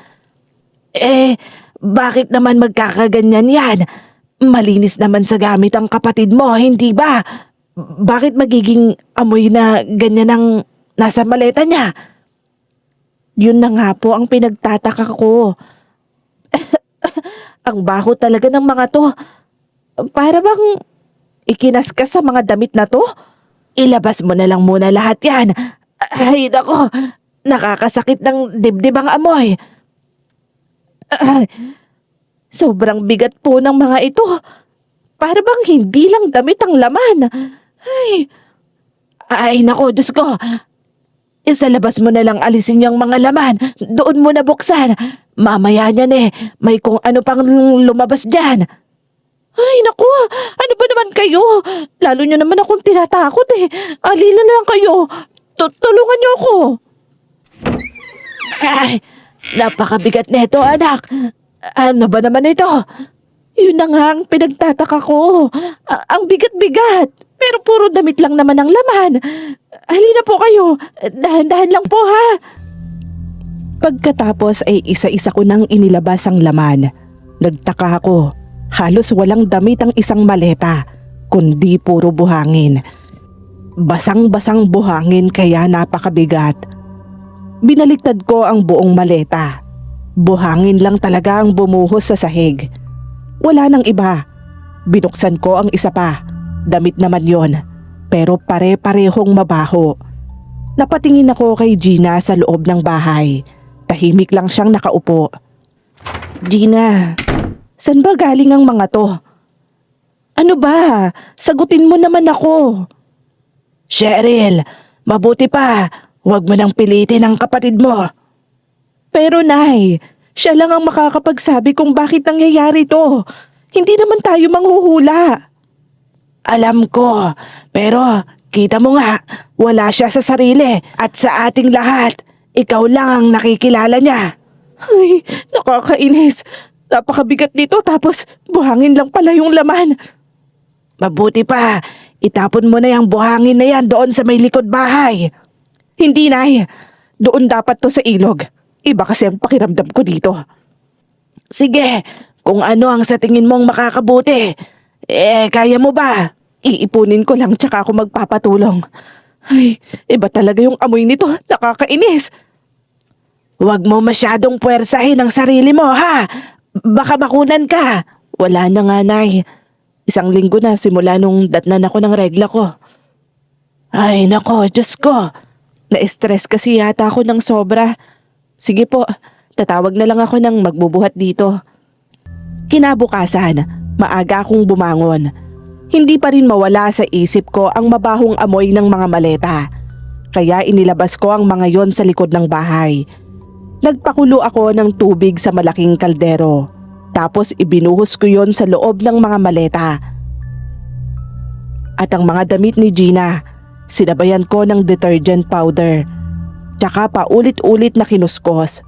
Bakit naman magkakaganyan yan? Malinis naman sa gamit ang kapatid mo, hindi ba? Bakit magiging amoy na ganyan ang nasa maleta niya? Yun na nga po ang pinagtataka ko. Ang baho talaga ng mga to. Para bang ikinaskas sa mga damit na to? Ilabas mo na lang muna lahat yan. Ay, nako. Nakakasakit ng dibdib ang amoy. Sobrang bigat po ng mga ito. Para bang hindi lang damit ang laman. Ay, nako, Diyos ko. Sa labas mo na lang alisin yung mga laman. Doon mo na buksan. Mamaya niyan eh, may kung ano pang lumabas dyan. Ay, naku, ano ba naman kayo? Lalo nyo naman akong tinatakot eh. Alila na lang kayo. Tulungan nyo ako. Ay, napakabigat nito, anak. Ano ba naman ito? Yun na nga ang pinagtataka ko. Ang bigat-bigat. Pero puro damit lang naman ang laman. Halina po kayo. Dahan-dahan lang po ha. Pagkatapos ay isa-isa ko nang inilabas ang laman. Nagtaka ako. Halos walang damit ang isang maleta, kundi puro buhangin. Basang-basang buhangin kaya napakabigat. Binaliktad ko ang buong maleta. Buhangin lang talaga ang bumuhos sa sahig. Wala nang iba. Binuksan ko ang isa pa. Damit naman yon, pero pare-parehong mabaho. Napatingin ako kay Gina sa loob ng bahay. Tahimik lang siyang nakaupo. Gina, saan ba galing ang mga to? Ano ba? Sagutin mo naman ako. Cheryl, mabuti pa. Huwag mo nang pilitin ang kapatid mo. Pero Nay, siya lang ang makakapagsabi kung bakit nangyayari to. Hindi naman tayo manghuhula. Alam ko, pero kita mo nga, wala siya sa sarili at sa ating lahat. Ikaw lang ang nakikilala niya. Ay, nakakainis. Napakabigat nito tapos buhangin lang pala yung laman. Mabuti pa, itapon mo na yung buhangin na yan doon sa may likod bahay. Hindi, Nay. Doon dapat to sa ilog. Iba kasi ang pakiramdam ko dito. Sige, kung ano ang sa tingin mong makakabuti. Kaya mo ba? Iipunin ko lang tsaka ako magpapatulong. Ay, iba talaga yung amoy nito. Nakakainis. Huwag mo masyadong puwersahin ang sarili mo, ha? Baka makunan ka. Wala na nga, Nay. 1 linggo na simula nung datnan ako ng regla ko. Ay, nako, Diyos ko. Na-stress kasi yata ako ng sobra. Sige po, tatawag na lang ako ng magbubuhat dito. Kinabukasan, maaga akong bumangon. Hindi pa rin mawala sa isip ko ang mabahong amoy ng mga maleta. Kaya inilabas ko ang mga yon sa likod ng bahay. Nagpakulo ako ng tubig sa malaking kaldero. Tapos ibinuhos ko yon sa loob ng mga maleta. At ang mga damit ni Gina, sinabayan ko ng detergent powder. Tsaka paulit-ulit na kinuskos.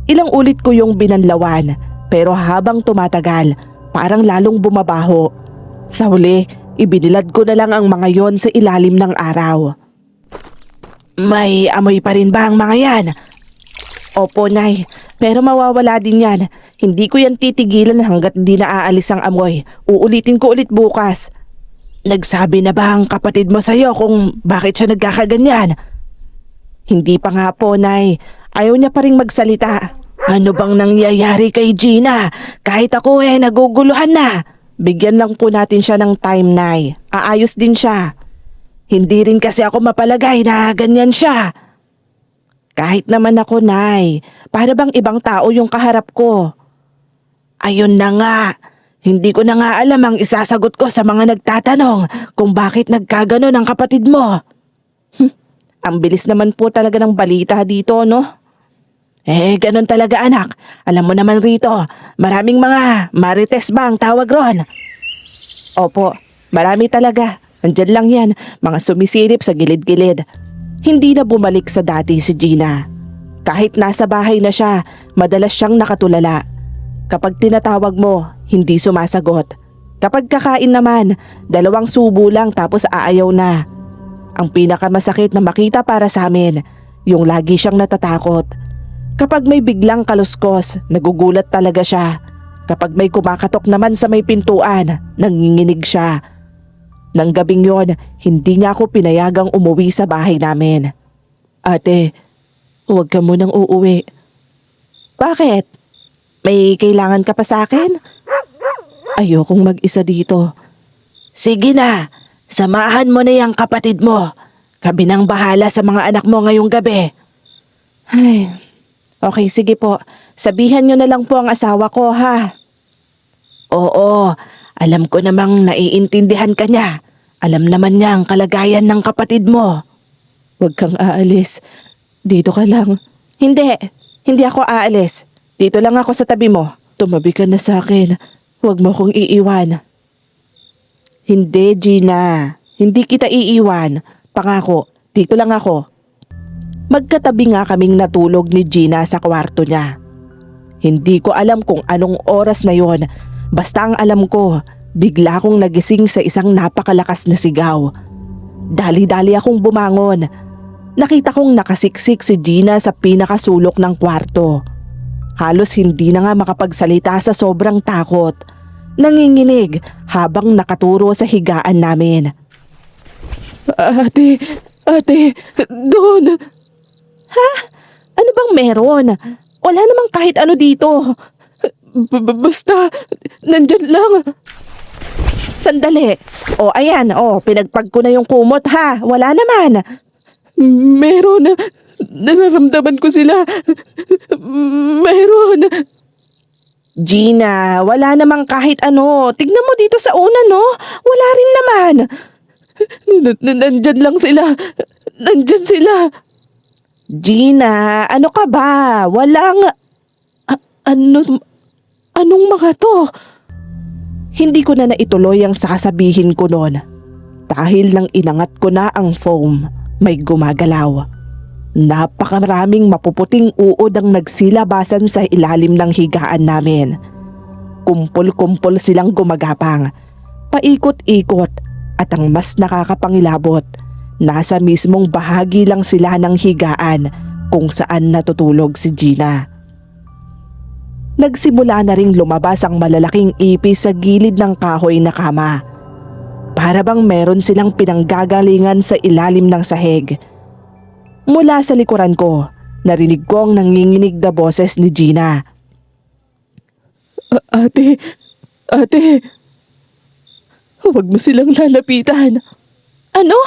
Ilang ulit ko yung binanlawan, pero habang tumatagal, parang lalong bumabaho. Sa huli, ibinilad ko na lang ang mga yon sa ilalim ng araw. May amoy pa rin ba ang mga yan? Opo, Nay. Pero mawawala din yan. Hindi ko yan titigilan hanggat hindi na aalis ang amoy. Uulitin ko ulit bukas. Nagsabi na ba ang kapatid mo sa'yo kung bakit siya nagkakaganyan? Hindi pa nga po, Nay. Ayaw niya pa rin magsalita. Ano bang nangyayari kay Gina? Kahit ako naguguluhan na. Bigyan lang po natin siya ng time, Nay. Aayos din siya. Hindi rin kasi ako mapalagay na ganyan siya. Kahit naman ako, Nay. Para bang ibang tao yung kaharap ko. Ayun na nga. Hindi ko na nga alam ang isasagot ko sa mga nagtatanong kung bakit nagkaganon ang kapatid mo. Ang bilis naman po talaga ng balita dito, no? Ganun talaga, anak. Alam mo naman rito, maraming mga marites ba ang tawag ron? Opo, marami talaga. Nandyan lang yan, mga sumisilip sa gilid-gilid. Hindi na bumalik sa dati si Gina. Kahit nasa bahay na siya, madalas siyang nakatulala. Kapag tinatawag mo, hindi sumasagot. Kapag kakain naman, 2 subo lang tapos aayaw na. Ang pinakamasakit na makita para sa amin, yung lagi siyang natatakot. Kapag may biglang kaluskos, nagugulat talaga siya. Kapag may kumakatok naman sa may pintuan, nanginginig siya. Nang gabing yon, hindi niya ako pinayagang umuwi sa bahay namin. Ate, huwag ka munang uuwi. Bakit? May kailangan ka pa sa akin? Ayokong mag-isa dito. Sige na, samahan mo na yung kapatid mo. Kami nang bahala sa mga anak mo ngayong gabi. Ay, okay, sige po. Sabihan niyo na lang po ang asawa ko, ha? Oo, alam ko namang naiintindihan ka niya. Alam naman niya ang kalagayan ng kapatid mo. Huwag kang aalis. Dito ka lang. Hindi ako aalis. Dito lang ako sa tabi mo. Tumabi ka na sa akin. Huwag mo kong iiwan. Hindi, Gina. Hindi kita iiwan. Pangako, dito lang ako. Magkatabi nga kaming natulog ni Gina sa kwarto niya. Hindi ko alam kung anong oras na yon. Basta ang alam ko, bigla akong nagising sa isang napakalakas na sigaw. Dali-dali akong bumangon. Nakita kong nakasiksik si Gina sa pinakasulok ng kwarto. Halos hindi na nga makapagsalita sa sobrang takot. Nanginginig habang nakaturo sa higaan namin. Ate, doon. Ha? Ano bang meron? Wala namang kahit ano dito. Basta, nandyan lang. Sandali. O, ayan. O, pinagpag ko na yung kumot ha. Wala naman. Meron. Nararamdaman ko sila. Meron. Gina, wala namang kahit ano. Tignan mo dito sa una, no? Wala rin naman. Nandyan lang sila. Nandyan sila. Gina, ano ka ba? Walang... anong mga to? Hindi ko na naituloy ang sasabihin ko noon. Dahil nang inangat ko na ang foam, may gumagalaw. Napakaraming mapuputing uod ang nagsilabasan sa ilalim ng higaan namin. Kumpol-kumpol silang gumagapang, paikot-ikot, at ang mas nakakapangilabot, nasa mismong bahagi lang sila ng higaan kung saan natutulog si Gina. Nagsimula na ring lumabas ang malalaking ipis sa gilid ng kahoy na kama. Para bang meron silang pinanggagalingan sa ilalim ng sahig. Mula sa likuran ko, narinig ko ang nanginginig na boses ni Gina. Ate, huwag mo silang lalapitan. Ano?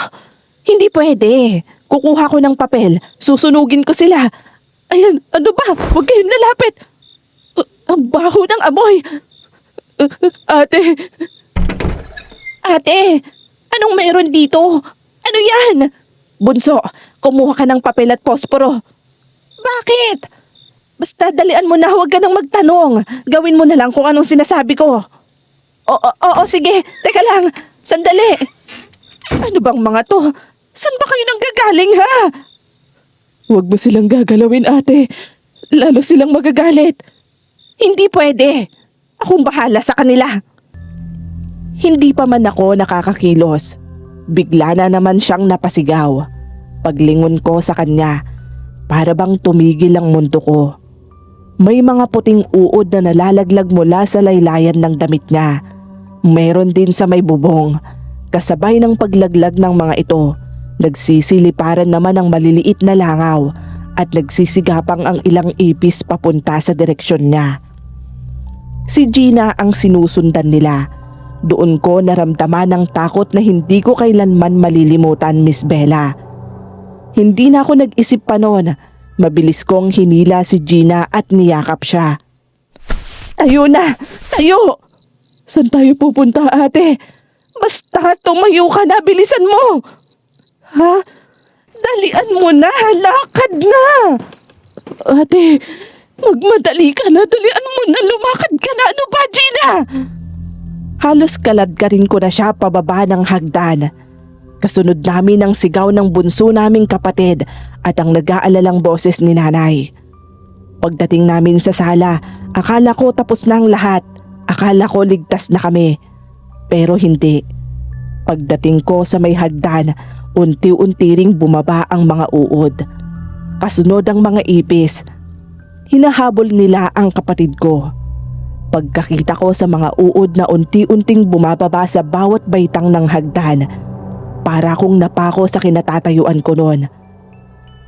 Hindi pwede. Kukuha ko ng papel, susunugin ko sila. Ayan, ano ba? Huwag kayong lalapit. Ang baho ng amoy. Ate, anong meron dito? Ano yan? Bunso, kumuha ka ng papel at posporo. Bakit? Basta dalian mo na, huwag ka nang magtanong. Gawin mo na lang kung anong sinasabi ko. Oo, sige. Teka lang, sandali. Ano bang mga to? Saan ba kayo nanggagaling, ha? Huwag mo silang gagalawin, ate. Lalo silang magagalit. Hindi pwede. Akong bahala sa kanila. Hindi pa man ako nakakakilos. Bigla na naman siyang napasigaw. Paglingon ko sa kanya, para bang tumigil ang mundo ko. May mga puting uod na nalalaglag mula sa laylayan ng damit niya. Meron din sa may bubong. Kasabay ng paglaglag ng mga ito, nagsisiliparan naman ang maliliit na langaw at nagsisigapang ang ilang ipis papunta sa direksyon niya. Si Gina ang sinusundan nila. Doon ko naramdaman ang takot na hindi ko kailanman malilimutan, Miss Bella. Hindi na ako nag-isip pa noon. Mabilis kong hinila si Gina at niyakap siya. Tayo na! Tayo! Saan tayo pupunta, ate? Basta tumayo ka na, bilisan mo! Ha? Dalian mo na, lakad na! Ate, magmadali ka na, dalian mo na, lumakad ka na, ano ba, Gina? Halos kaladkarin ko na siya pababa ng hagdan. Kasunod namin ang sigaw ng bunso naming kapatid at ang nag-aalalang boses ni nanay. Pagdating namin sa sala, akala ko tapos na ang lahat. Akala ko ligtas na kami. Pero hindi. Pagdating ko sa may hagdan, unti-unti ring bumaba ang mga uod. Kasunod ang mga ipis. Hinahabol nila ang kapatid ko. Pagkakita ko sa mga uod na unti-unting bumababa sa bawat baitang ng hagdan, para akong napako sa kinatatayuan ko noon.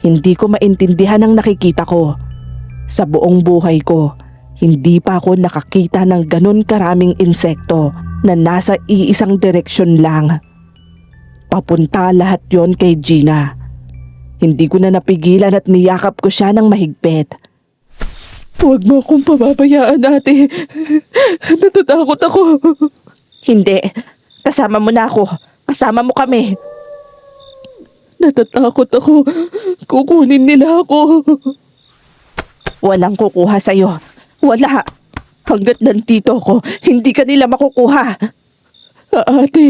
Hindi ko maintindihan ang nakikita ko. Sa buong buhay ko, hindi pa ako nakakita ng ganun karaming insekto na nasa iisang direksyon lang. Papunta lahat yon kay Gina. Hindi ko na napigilan at niyakap ko siya ng mahigpit. Huwag mo akong pababayaan, ate. Natatakot ako. Hindi. Kasama mo na ako. Kasama mo kami. Natatakot ako. Kukunin nila ako. Walang kukuha sa'yo. Wala. Hanggat nandito ako, hindi ka nila makukuha. Ate.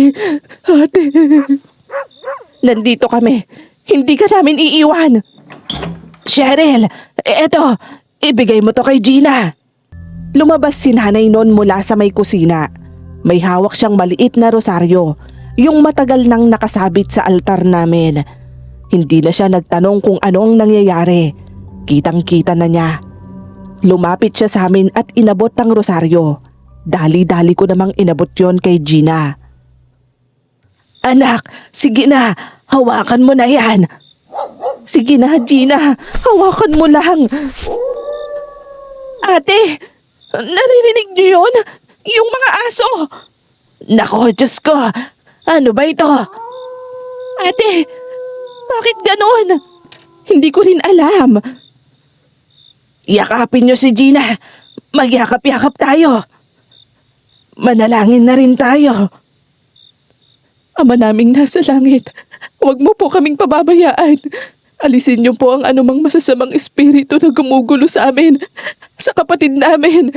Nandito kami. Hindi ka namin iiwan. Cheryl, eto. Ibigay mo to kay Gina. Lumabas si nanay noon mula sa may kusina. May hawak siyang maliit na rosaryo, yung matagal nang nakasabit sa altar namin. Hindi na siya nagtanong kung ano ang nangyayari. Kitang-kita na niya. Lumapit siya sa amin at inabot ang rosaryo. Dali-dali ko namang inabot yon kay Gina. Anak, sige na. Hawakan mo na yan. Sige na, Gina. Hawakan mo lang. Ate, naririnig niyo yun? Yung mga aso. Nako, Diyos ko. Ano ba ito? Ate, bakit ganon? Hindi ko rin alam. Yakapin niyo si Gina. Magyakap-yakap tayo. Manalangin na rin tayo. Ama naming nasa langit, huwag mo po kaming pababayaan. Alisin niyo po ang anumang masasamang espiritu na gumugulo sa amin, sa kapatid namin.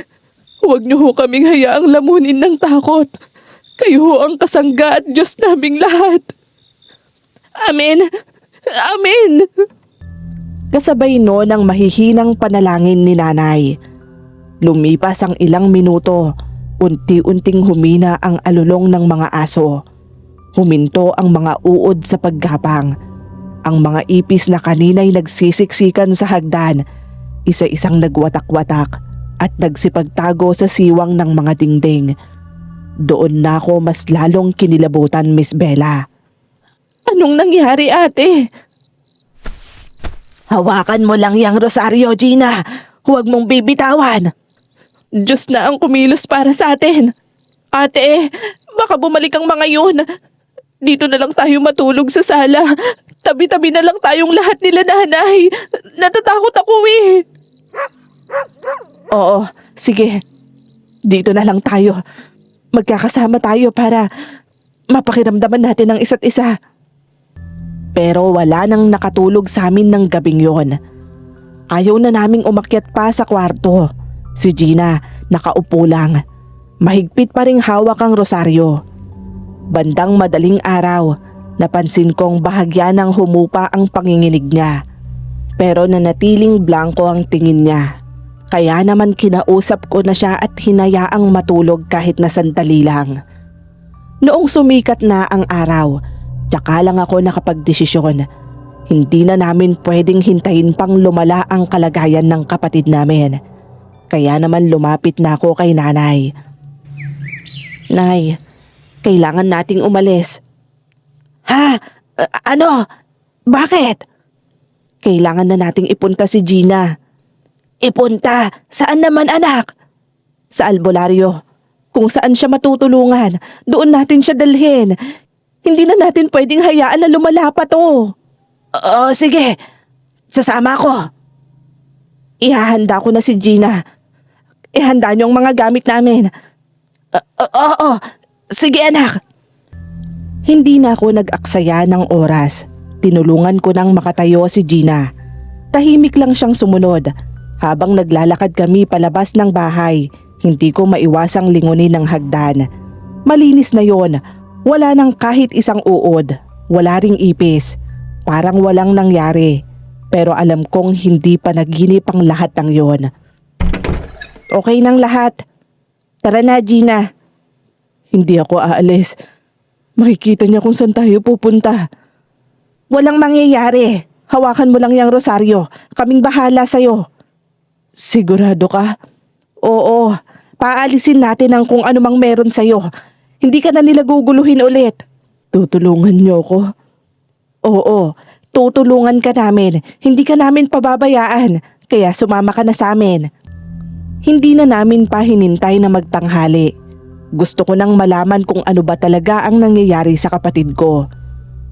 Huwag niyo ho kaming hayaang lamunin ng takot. Kayo ho ang kasangga at Diyos naming lahat. Amen. Amen. Kasabay no ng mahihinang panalangin ni nanay. Lumipas ang ilang minuto, unti-unting humina ang alulong ng mga aso. Huminto ang mga uod sa paggapang. Ang mga ipis na kanina'y nagsisiksikan sa hagdan, isa-isang nagwatak-watak at nagsipagtago sa siwang ng mga dingding. Doon na ako mas lalong kinilabutan, Miss Bella. Anong nangyari, ate? Hawakan mo lang yang rosaryo, Gina. Huwag mong bibitawan. Diyos na ang kumilos para sa atin. Ate, baka bumalik ang mga yun. Dito na lang tayo matulog sa sala. Tabi-tabi na lang tayong lahat nila, nanay. Natatakot ako eh. Oo, sige. Dito na lang tayo. Magkakasama tayo para mapakiramdaman natin ang isa't isa. Pero wala nang nakatulog sa amin ng gabing yon. Ayaw na naming umakyat pa sa kwarto. Si Gina nakaupo lang. Mahigpit pa ring hawak ang rosaryo. Bandang madaling araw, napansin kong bahagya ng humupa ang panginginig niya. Pero nanatiling blanko ang tingin niya. Kaya naman kinausap ko na siya at hinayaang matulog kahit na sandali lang. Noong sumikat na ang araw, tsaka lang ako nakapagdesisyon. Hindi na namin pwedeng hintayin pang lumala ang kalagayan ng kapatid namin. Kaya naman lumapit na ako kay nanay. Nay, kailangan nating umalis. Ha? Ano? Bakit? Kailangan na nating ipunta si Gina. Ipunta? Saan naman, anak? Sa albularyo. Kung saan siya matutulungan, doon natin siya dalhin. Hindi na natin pwedeng hayaan na lumala pa to. Oo, sige. Sasama ko. Ihahanda ko na si Gina. Ihanda niyo ang mga gamit namin. Oo. Sige, anak. Hindi na ako nag-aksaya ng oras. Tinulungan ko nang makatayo si Gina. Tahimik lang siyang sumunod. Habang naglalakad kami palabas ng bahay, hindi ko maiwasang lingunin ng hagdan. Malinis na yon. Wala nang kahit isang uod. Wala ring ipis. Parang walang nangyari. Pero alam kong hindi pa naginip ang lahat ng yon. Okay nang lahat. Tara na, Gina. Hindi ako aalis. Makikita niya kung saan tayo pupunta. Walang mangyayari. Hawakan mo lang yung rosaryo. Kaming bahala sa'yo. Sigurado ka? Oo. Paalisin natin ang kung anumang meron sa'yo. Hindi ka na nila guguluhin ulit. Tutulungan niyo ko? Oo. Tutulungan ka namin. Hindi ka namin pababayaan. Kaya sumama ka na sa amin. Hindi na namin pa hinintay na magtanghali. Gusto ko nang malaman kung ano ba talaga ang nangyayari sa kapatid ko.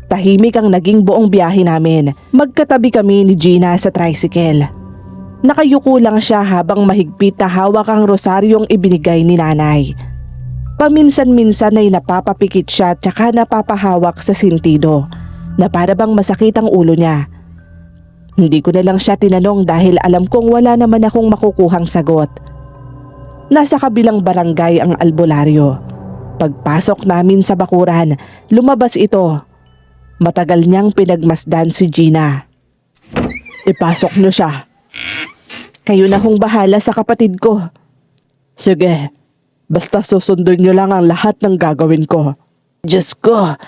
Tahimik ang naging buong biyahe namin. Magkatabi kami ni Gina sa tricycle. Nakayuko lang siya habang mahigpit na hawak ang rosaryong ibinigay ni nanay. Paminsan-minsan ay napapapikit siya tsaka napapahawak sa sintido na para bang masakit ang ulo niya. Hindi ko na lang siya tinanong dahil alam kong wala naman akong makukuhang sagot. Nasa kabilang barangay ang albularyo. Pagpasok namin sa bakuran, lumabas ito. Matagal niyang pinagmasdan si Gina. Ipasok niyo siya. Kayo na hong bahala sa kapatid ko. Sige, basta susundin niyo lang ang lahat ng gagawin ko. Diyos ko,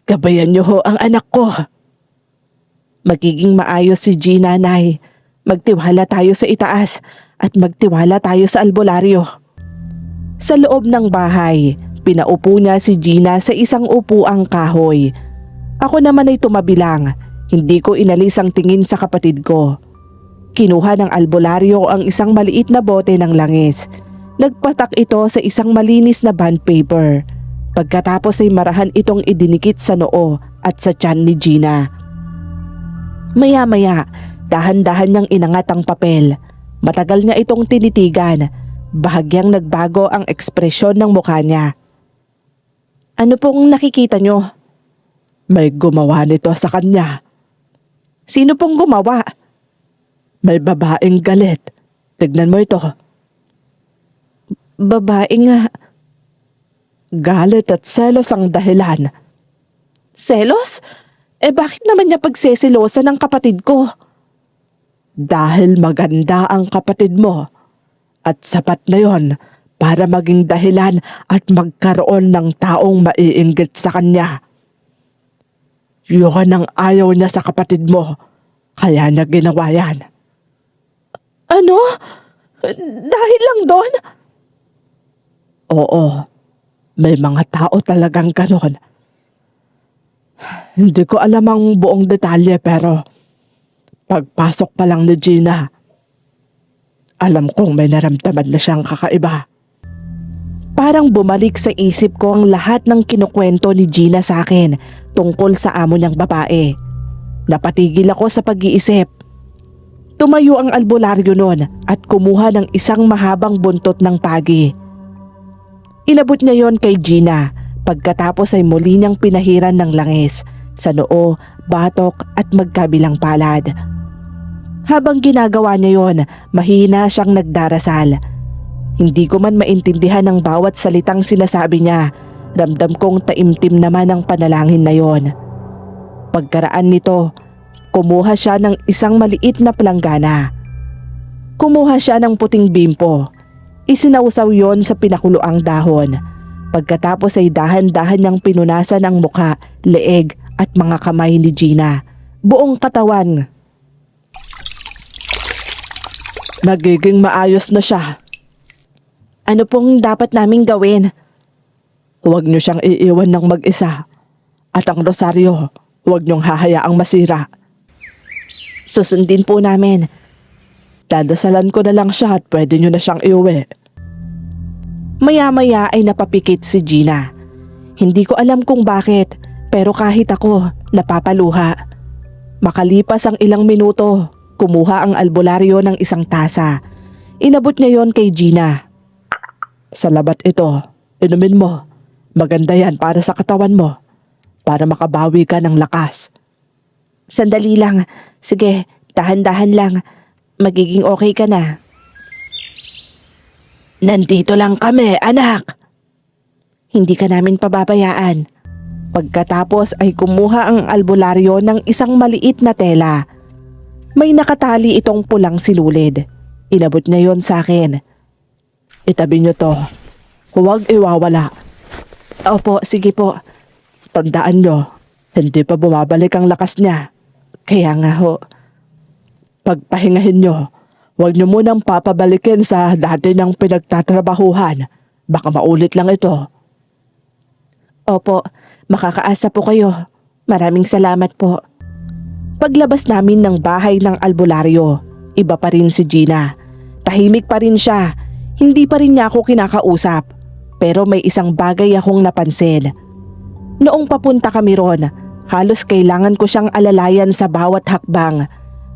gabayan niyo ho ang anak ko. Magiging maayos si Gina, Nay. Magtiwala tayo sa itaas at magtiwala tayo sa albularyo. Sa loob ng bahay, Pinaupo niya si Gina sa isang upuang kahoy. Ako naman ay tumabilang. Hindi ko inalis ang tingin sa kapatid ko. Kinuha ng albularyo ang isang maliit na bote ng langis. Nagpatak ito sa isang malinis na bond paper. Pagkatapos ay marahan itong idinikit sa noo at sa tiyan ni Gina. Maya-maya, dahan-dahan niyang inangat ang papel. Matagal niya itong tinitigan. Bahagyang nagbago ang ekspresyon ng mukha niya. Ano pong nakikita niyo? May gumawa nito sa kanya. Sino pong gumawa? May babaeng galit. Tignan mo ito. Babae nga. Galit at selos ang dahilan. Selos? Bakit naman niya pagsesilosa ng kapatid ko? Dahil maganda ang kapatid mo. At sapat na yon para maging dahilan at magkaroon ng taong maiinggit sa kanya. Yun ang ayaw niya sa kapatid mo. Kaya niya ginawa yan. Ano? Dahil lang doon? Oo. May mga tao talagang ganon. Hindi ko alam ang buong detalye pero pagpasok pa lang ni Gina, alam kong may naramdaman na siyang kakaiba. Parang bumalik sa isip ko ang lahat ng kinukwento ni Gina sa akin tungkol sa amo niyang babae. Napatigil ako sa pag-iisip. Tumayo ang albularyo noon at kumuha ng isang mahabang buntot ng pagi. Inabot niya yon kay Gina, pagkatapos ay muli niyang pinahiran ng langis sa noo, batok at magkabilang palad. Habang ginagawa niya yon, mahina siyang nagdarasal. Hindi ko man maintindihan ang bawat salitang sinasabi niya. Ramdam kong taimtim naman ang panalangin na yon. Pagkaraan nito, kumuha siya ng isang maliit na palanggana. Kumuha siya ng puting bimpo. Isinausaw yon sa pinakuloang dahon. Pagkatapos ay dahan-dahan niyang pinunasan ang muka, leeg at mga kamay ni Gina. Buong katawan. Nagiging maayos na siya. Ano pong dapat naming gawin? Huwag niyo siyang iiwan ng mag-isa. At ang rosaryo, huwag niyong hahayaang masira. Susundin po namin. Dadasalan ko na lang siya at pwede niyo na siyang iuwi. Maya-maya ay napapikit si Gina. Hindi ko alam kung bakit, pero kahit ako, napapaluha. Makalipas ang ilang minuto, kumuha ang albularyo ng isang tasa. Inabot niya yon kay Gina. Salabat ito, inumin mo. Maganda yan para sa katawan mo. Para makabawi ka ng lakas. Sandali lang. Sige, dahan-dahan lang. Magiging okay ka na. Nandito lang kami, anak. Hindi ka namin pababayaan. Pagkatapos ay kumuha ang albularyo ng isang maliit na tela. May nakatali itong pulang silulid. Inabot niya yon sa akin. Itabi niyo to. Huwag iwawala. Opo, sige po. Tandaan niyo, hindi pa bumabalik ang lakas niya. Kaya nga ho. Pagpahingahin niyo, huwag niyo munang papabalikin sa dati ng pinagtatrabahuhan. Baka maulit lang ito. Opo, makakaasa po kayo. Maraming salamat po. Paglabas namin ng bahay ng albularyo, iba pa rin si Gina. Tahimik pa rin siya. Hindi pa rin niya ako kinakausap. Pero may isang bagay akong napansin. Noong papunta kami ron, halos kailangan ko siyang alalayan sa bawat hakbang.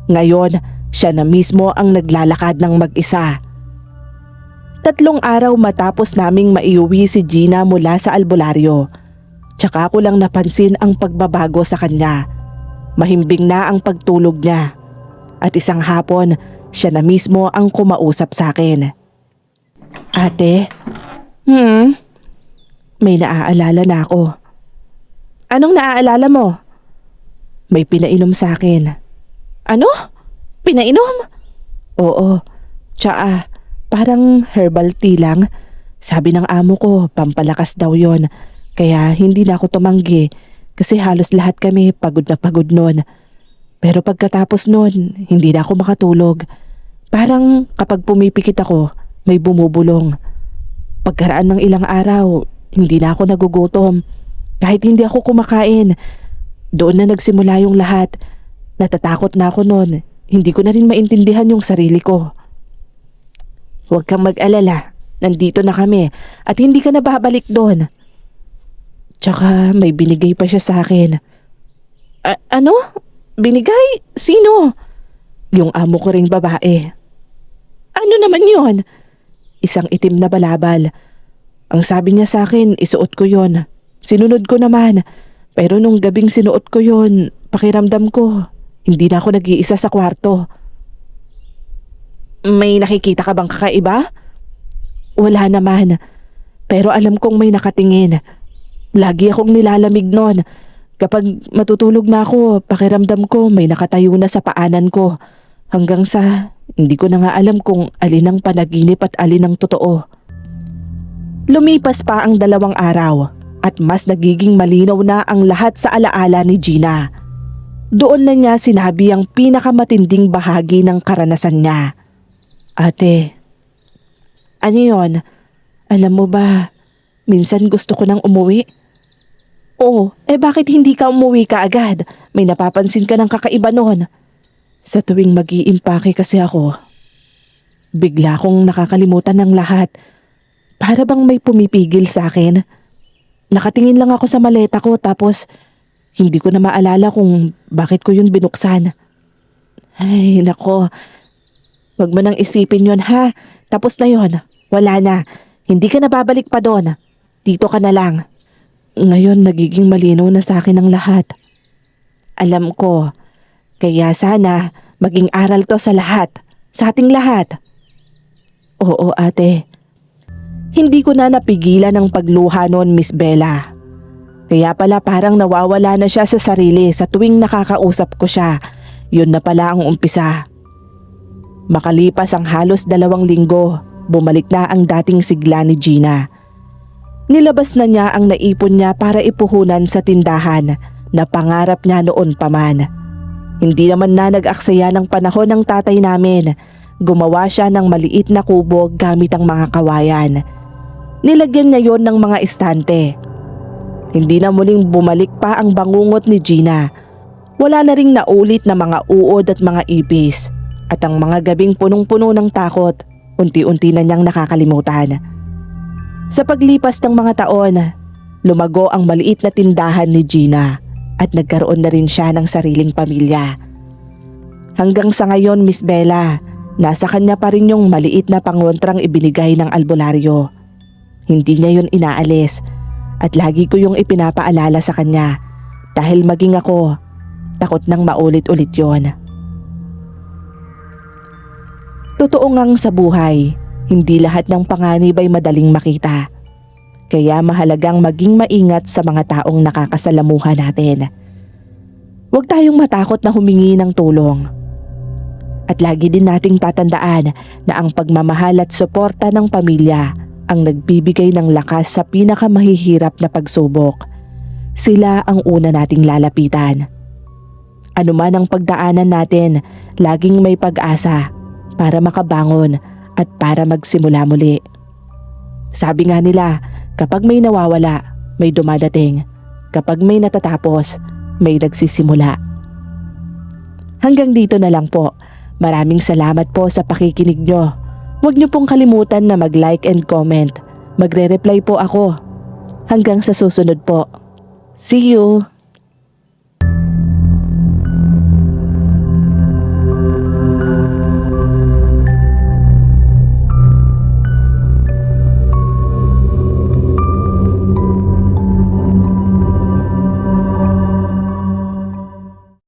Ngayon, siya na mismo ang naglalakad ng mag-isa. 3 araw matapos naming maiuwi si Gina mula sa albularyo. Tsaka ko lang napansin ang pagbabago sa kanya. Mahimbing na ang pagtulog niya. At isang hapon, siya na mismo ang kumausap sa akin. Ate? May naaalala na ako. Anong naaalala mo? May pinainom sa akin. Ano? Pinainom? Oo. Tsaka, parang herbal tea lang. Sabi ng amo ko, pampalakas daw yon. Kaya hindi na ako tumanggi kasi halos lahat kami pagod na pagod nun. Pero pagkatapos nun, hindi na ako makatulog. Parang kapag pumipikit ako, may bumubulong. Pagkaraan ng ilang araw, hindi na ako nagugutom. Kahit hindi ako kumakain. Doon na nagsimula yung lahat. Natatakot na ako noon. Hindi ko na rin maintindihan yung sarili ko. Huwag kang mag-alala. Nandito na kami at hindi ka na babalik doon. Tsaka may binigay pa siya sa akin. Ano? Binigay? Sino? Yung amo ko ring babae. Ano naman yon? Isang itim na balabal. Ang sabi niya sa akin, isuot ko yon. Sinunod ko naman. Pero nung gabing sinuot ko yon, pakiramdam ko, hindi na ako nag-iisa sa kwarto. May nakikita ka bang kakaiba? Wala naman. Pero alam kong may nakatingin. Lagi akong nilalamig nun. Kapag matutulog na ako, pakiramdam ko may nakatayo na sa paanan ko. Hanggang sa hindi ko na nga alam kung alin ang panaginip at alin ang totoo. Lumipas pa ang 2 araw at mas nagiging malinaw na ang lahat sa alaala ni Gina. Doon na niya sinabi ang pinakamatinding bahagi ng karanasan niya. Ate, ano yon? Alam mo ba, minsan gusto ko nang umuwi. Oh, bakit hindi ka umuwi ka agad? May napapansin ka ng kakaiba noon. Sa tuwing mag-iimpake kasi ako, bigla akong nakakalimutan ng lahat. Para bang may pumipigil sa akin. Nakatingin lang ako sa maleta ko tapos hindi ko na maalala kung bakit ko yun binuksan. Ay, nako. Wag mo nang isipin yun ha. Tapos na yun. Wala na. Hindi ka na babalik pa doon. Dito ka na lang. Ngayon nagiging malinaw na sa akin ang lahat. Alam ko. Kaya sana maging aral to sa lahat. Sa ating lahat. Oo ate. Hindi ko na napigilan ang pagluha noon, Miss Bella. Kaya pala parang nawawala na siya sa sarili sa tuwing nakakausap ko siya. Yun na pala ang umpisa. Makalipas ang halos 2 linggo, bumalik na ang dating sigla ni Gina. Nilabas na niya ang naipon niya para ipuhunan sa tindahan na pangarap niya noon pa man. Hindi naman na nag-aksaya ng panahon ng tatay namin. Gumawa siya ng maliit na kubo gamit ang mga kawayan. Nilagyan niya yon ng mga estante. Hindi na muling bumalik pa ang bangungot ni Gina. Wala na ring naulit na mga uod at mga ipis. At ang mga gabing punong-puno ng takot, unti-unti na niyang nakakalimutan. Sa paglipas ng mga taon, lumago ang maliit na tindahan ni Gina at nagkaroon na rin siya ng sariling pamilya. Hanggang sa ngayon, Miss Bella, nasa kanya pa rin yung maliit na pangontrang ibinigay ng albularyo. Hindi niya yun inaalis at lagi ko yung ipinapaalala sa kanya dahil maging ako, takot nang maulit-ulit yon. Totoo ngang sa buhay, hindi lahat ng panganib ay madaling makita. Kaya mahalagang maging maingat sa mga taong nakakasalamuha natin. Huwag tayong matakot na humingi ng tulong. At lagi din nating tatandaan na ang pagmamahal at suporta ng pamilya ang nagbibigay ng lakas sa pinakamahihirap na pagsubok. Sila ang una nating lalapitan. Ano man ang pagdaanan natin, laging may pag-asa para makabangon at para magsimula muli. Sabi nga nila, kapag may nawawala, may dumadating. Kapag may natatapos, may nagsisimula. Hanggang dito na lang po. Maraming salamat po sa pakikinig nyo. Huwag nyo pong kalimutan na mag-like and comment. Magre-reply po ako. Hanggang sa susunod po. See you!